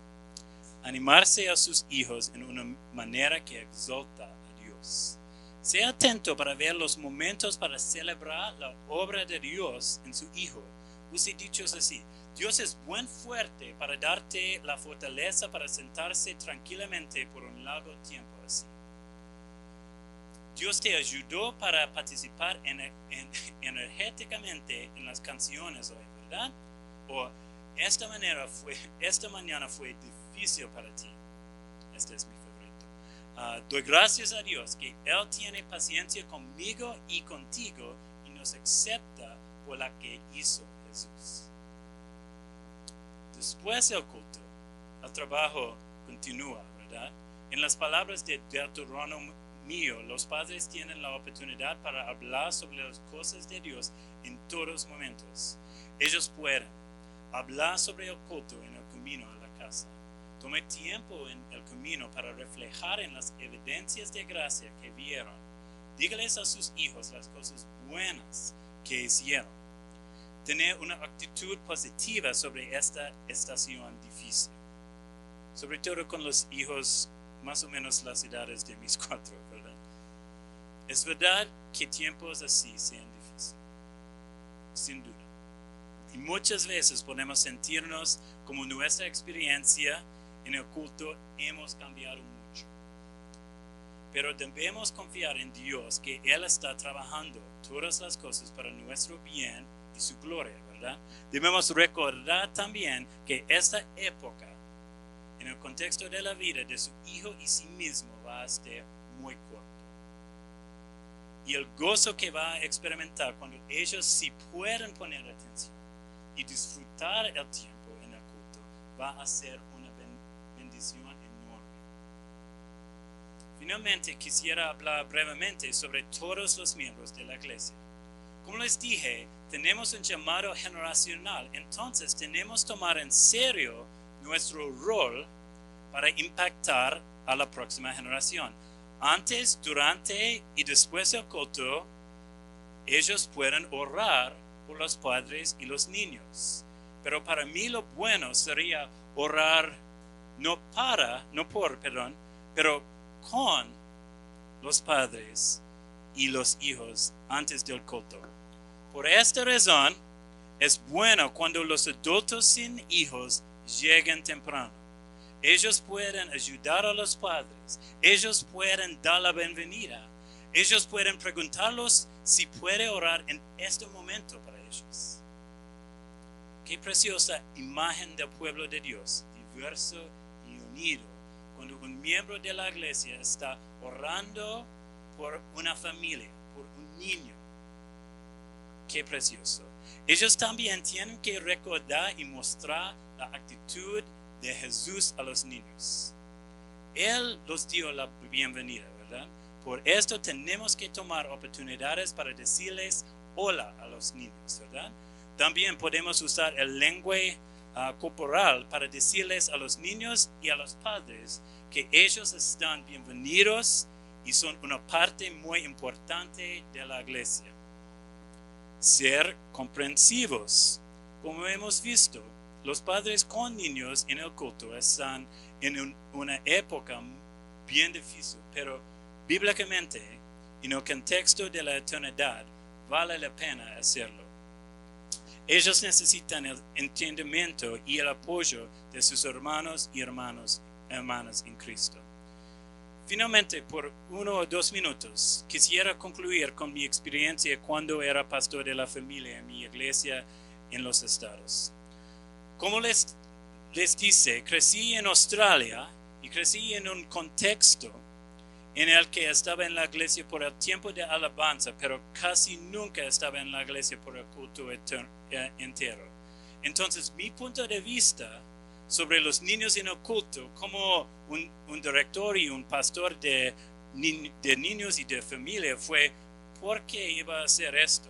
Animarse a sus hijos en una manera que exalta a Dios. Sea atento para ver los momentos para celebrar la obra de Dios en su hijo. Use dichos así: Dios es buen fuerte para darte la fortaleza para sentarse tranquilamente por un largo tiempo así. Dios te ayudó para participar energéticamente en las canciones hoy, ¿verdad? O esta mañana fue difícil para ti. Este es mi favorito. Doy gracias a Dios que Él tiene paciencia conmigo y contigo y nos acepta por la que hizo Jesús. Después del culto, el trabajo continúa, ¿verdad? En las palabras de Deuteronomio, los padres tienen la oportunidad para hablar sobre las cosas de Dios en todos momentos. Ellos pueden hablar sobre el culto en el camino a la casa. Tome tiempo en el camino para reflejar en las evidencias de gracia que vieron. Dígales a sus hijos las cosas buenas que hicieron. Tener una actitud positiva sobre esta estación difícil. Sobre todo con los hijos más o menos las edades de mis 4, ¿verdad? Es verdad que tiempos así sean difíciles, sin duda. Y muchas veces podemos sentirnos como nuestra experiencia en el culto hemos cambiado mucho. Pero debemos confiar en Dios que Él está trabajando todas las cosas para nuestro bien y su gloria, ¿verdad? Debemos recordar también que esta época, en el contexto de la vida de su hijo y sí mismo, va a ser muy corto. Y el gozo que va a experimentar cuando ellos sí pueden poner atención y disfrutar el tiempo en el culto va a ser una bendición enorme. Finalmente, quisiera hablar brevemente sobre todos los miembros de la iglesia. Como les dije, tenemos un llamado generacional, entonces tenemos que tomar en serio nuestro rol para impactar a la próxima generación. Antes, durante y después del culto, ellos pueden orar por los padres y los niños. Pero para mí lo bueno sería orar pero con los padres y los hijos antes del culto. Por esta razón, es bueno cuando los adultos sin hijos lleguen temprano. Ellos pueden ayudar a los padres. Ellos pueden dar la bienvenida. Ellos pueden preguntarlos si puede orar en este momento para ellos. Qué preciosa imagen del pueblo de Dios, diverso y unido, cuando un miembro de la iglesia está orando por una familia, por un niño. Qué precioso. Ellos también tienen que recordar y mostrar la actitud de Jesús a los niños. Él los dio la bienvenida, ¿verdad? Por esto tenemos que tomar oportunidades para decirles hola a los niños, ¿verdad? También podemos usar el lenguaje corporal para decirles a los niños y a los padres que ellos están bienvenidos y son una parte muy importante de la iglesia. Ser comprensivos. Como hemos visto, los padres con niños en el culto están en una época bien difícil, pero bíblicamente, en el contexto de la eternidad, vale la pena hacerlo. Ellos necesitan el entendimiento y el apoyo de sus hermanos y hermanas en Cristo. Finalmente, por 1 o 2 minutos, quisiera concluir con mi experiencia cuando era pastor de la familia en mi iglesia en los Estados. Como les dije, crecí en Australia y crecí en un contexto en el que estaba en la iglesia por el tiempo de alabanza, pero casi nunca estaba en la iglesia por el culto entero. Entonces, mi punto de vista sobre los niños en el culto, como un director y un pastor de niños y de familia, fue: ¿por qué iba a hacer esto?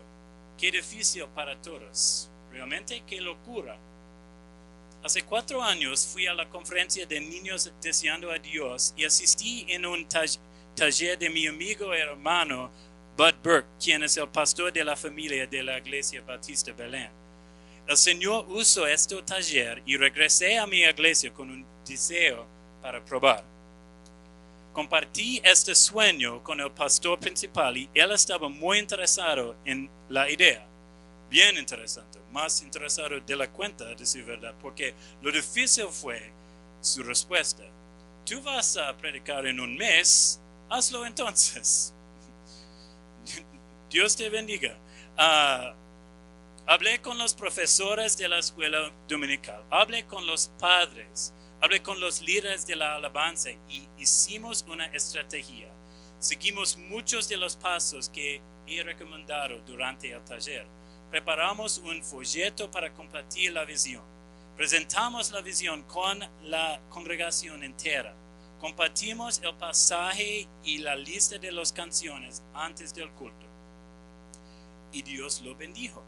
Qué difícil para todos. Realmente, qué locura. Hace 4 años fui a la conferencia de niños deseando a Dios y asistí en un taller de mi amigo y hermano Bud Burke, quien es el pastor de la familia de la Iglesia Bautista Belén. El Señor usó este taller y regresé a mi iglesia con un deseo para probar. Compartí este sueño con el pastor principal y él estaba muy interesado en la idea. Bien interesante, más interesado de la cuenta, a decir verdad, porque lo difícil fue su respuesta. Tú vas a predicar en un mes, hazlo entonces. Dios te bendiga. Hablé con los profesores de la escuela dominical, hablé con los padres, hablé con los líderes de la alabanza y hicimos una estrategia. Seguimos muchos de los pasos que he recomendado durante el taller. Preparamos un folleto para compartir la visión. Presentamos la visión con la congregación entera. Compartimos el pasaje y la lista de las canciones antes del culto. Y Dios lo bendijo.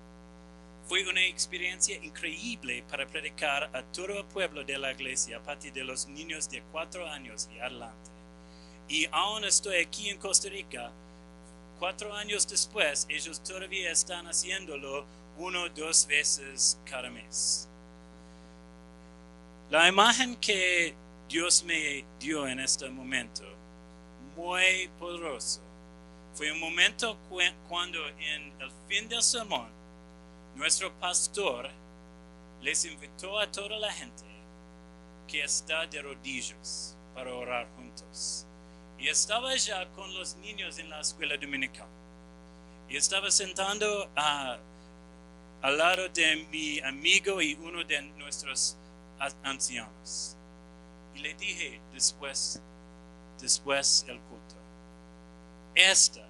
Fue una experiencia increíble para predicar a todo el pueblo de la iglesia a partir de los niños de 4 años y adelante. Y aún estoy aquí en Costa Rica. 4 años después, ellos todavía están haciéndolo 1 o 2 veces cada mes. La imagen que Dios me dio en este momento, muy poderoso, fue un momento cuando en el fin del sermón, nuestro pastor les invitó a toda la gente que está de rodillas para orar juntos. Y estaba ya con los niños en la escuela dominical. Y estaba sentando al lado de mi amigo y uno de nuestros ancianos. Y le dije después el culto: esta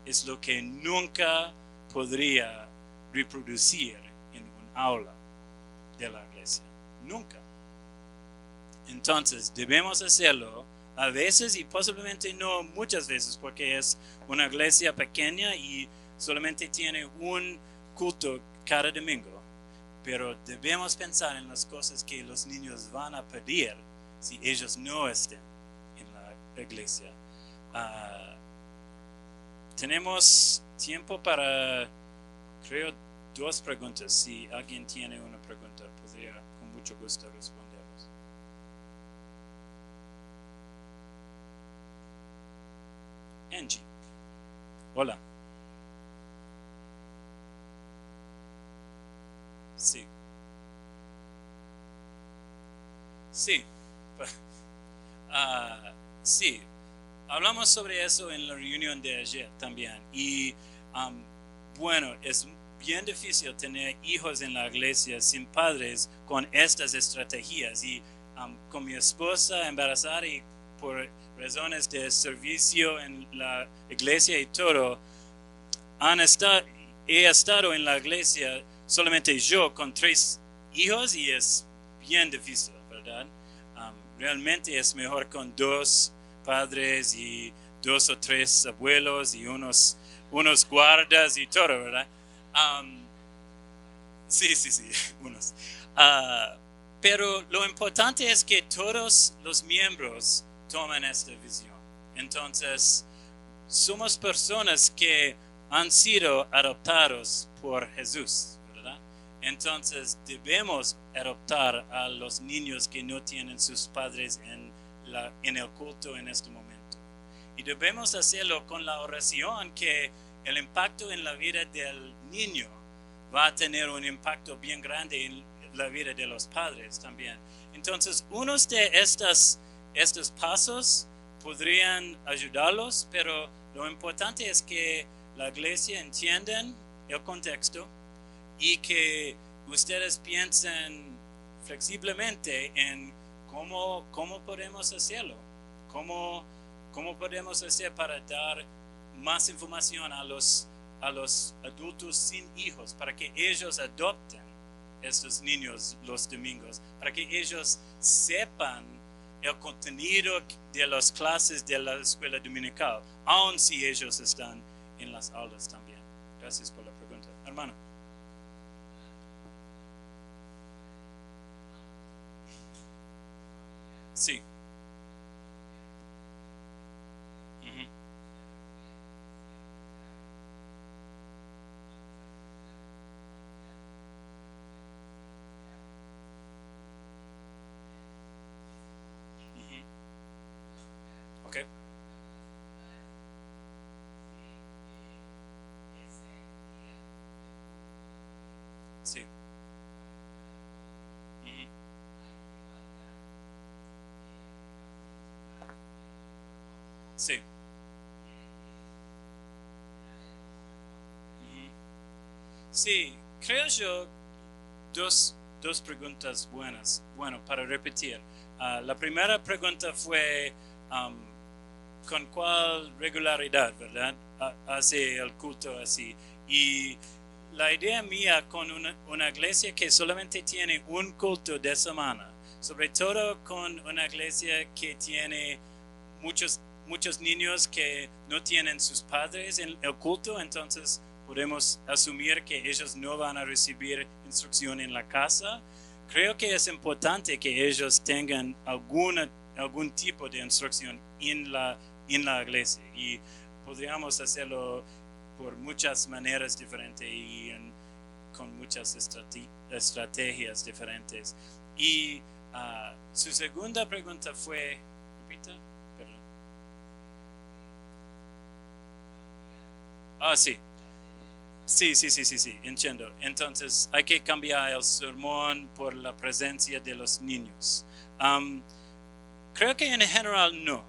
es lo que nunca podría reproducir en un aula de la iglesia. Nunca. Entonces debemos hacerlo a veces y posiblemente no muchas veces, porque es una iglesia pequeña y solamente tiene un culto cada domingo. Pero debemos pensar en las cosas que los niños van a pedir si ellos no estén en la iglesia. Tenemos tiempo para, creo, 2 preguntas, si alguien tiene una pregunta. pregunta, podría con mucho gusto responderlos. Angie, hola. Sí. Sí. Sí. Hablamos sobre eso en la reunión de ayer también. Y bueno, es bien difícil tener hijos en la iglesia sin padres con estas estrategias. Y con mi esposa embarazada y por razones de servicio en la iglesia y todo, he estado en la iglesia solamente yo con 3 hijos y es bien difícil, ¿verdad? Realmente es mejor con 2 padres y 2 o 3 abuelos y unos guardas y todo, ¿verdad? Sí, unos. Pero lo importante es que todos los miembros tomen esta visión. Entonces, somos personas que han sido adoptados por Jesús, ¿verdad? Entonces debemos adoptar a los niños que no tienen sus padres en el culto en este momento. Y debemos hacerlo con la oración, que el impacto en la vida del niño va a tener un impacto bien grande en la vida de los padres también. Entonces, unos de estos pasos podrían ayudarlos, pero lo importante es que la iglesia entienda el contexto y que ustedes piensen flexiblemente en cómo podemos hacerlo, cómo podemos hacer para dar más información a los adultos sin hijos, para que ellos adopten estos niños los domingos, para que ellos sepan el contenido de las clases de la escuela dominical, aun si ellos están en las aulas también. Gracias por la pregunta. Hermano. Sí. Uh-huh. Uh-huh. Okay. Sí. Uh-huh. Sí. Uh-huh. Sí, creo yo dos preguntas buenas. Bueno, para repetir. La primera pregunta fue um, con cuál regularidad, ¿verdad? Hace el culto así. Y la idea mía con una iglesia que solamente tiene un culto de semana, sobre todo con una iglesia que tiene muchos niños que no tienen sus padres en el culto, entonces podemos asumir que ellos no van a recibir instrucción en la casa. Creo que es importante que ellos tengan algún tipo de instrucción en la iglesia, y podríamos hacerlo por muchas maneras diferentes y con muchas estrategias diferentes. Y su segunda pregunta fue, repita, perdón. Sí. Sí, entiendo. Entonces hay que cambiar el sermón por la presencia de los niños. Creo que en general no.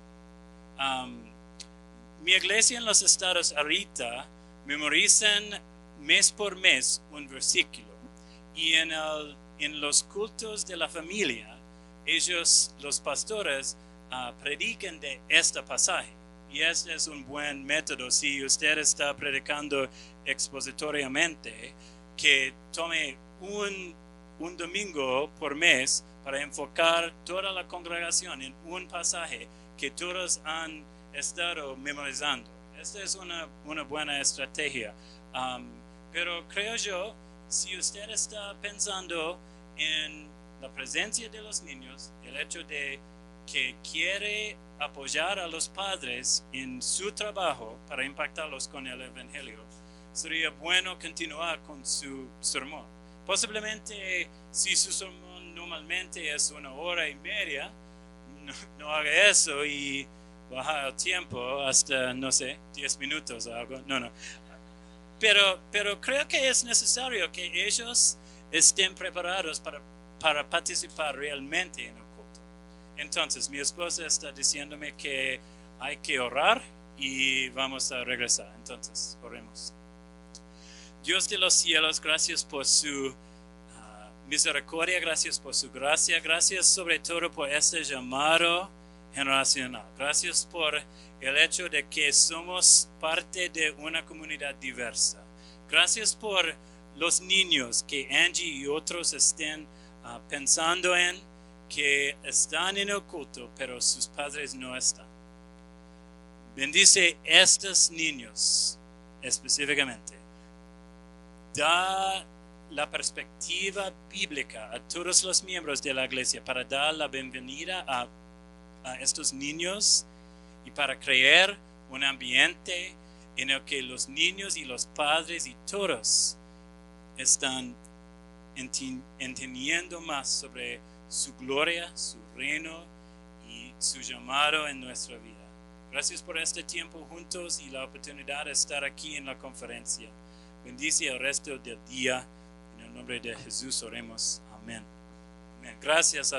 Mi iglesia en los Estados ahorita memorizan mes por mes un versículo, y en los cultos de la familia ellos, los pastores, predican de este pasaje. Y este es un buen método si usted está predicando expositoriamente, que tome un domingo por mes para enfocar toda la congregación en un pasaje que todos han estado memorizando. Esta es una buena estrategia. Pero creo yo, si usted está pensando en la presencia de los niños, el hecho de que quiere apoyar a los padres en su trabajo para impactarlos con el evangelio, sería bueno continuar con su sermón. Posiblemente si su sermón normalmente es 1 hora y media, no haga eso y baja el tiempo hasta, no sé, 10 minutos o algo. No. Pero creo que es necesario que ellos estén preparados para participar realmente en el culto. Entonces, mi esposa está diciéndome que hay que orar y vamos a regresar. Entonces, oremos. Dios de los cielos, gracias por su misericordia, gracias por su gracia, gracias sobre todo por este llamado generacional. Gracias por el hecho de que somos parte de una comunidad diversa. Gracias por los niños que Angie y otros estén pensando en, que están en el culto, pero sus padres no están. Bendice a estos niños específicamente. Da la perspectiva bíblica a todos los miembros de la iglesia para dar la bienvenida a estos niños y para crear un ambiente en el que los niños y los padres y todos están entendiendo más sobre su gloria, su reino y su llamado en nuestra vida. Gracias por este tiempo juntos y la oportunidad de estar aquí en la conferencia. Bendice el resto del día. En el nombre de Jesús oremos. Amén. Amén. Gracias a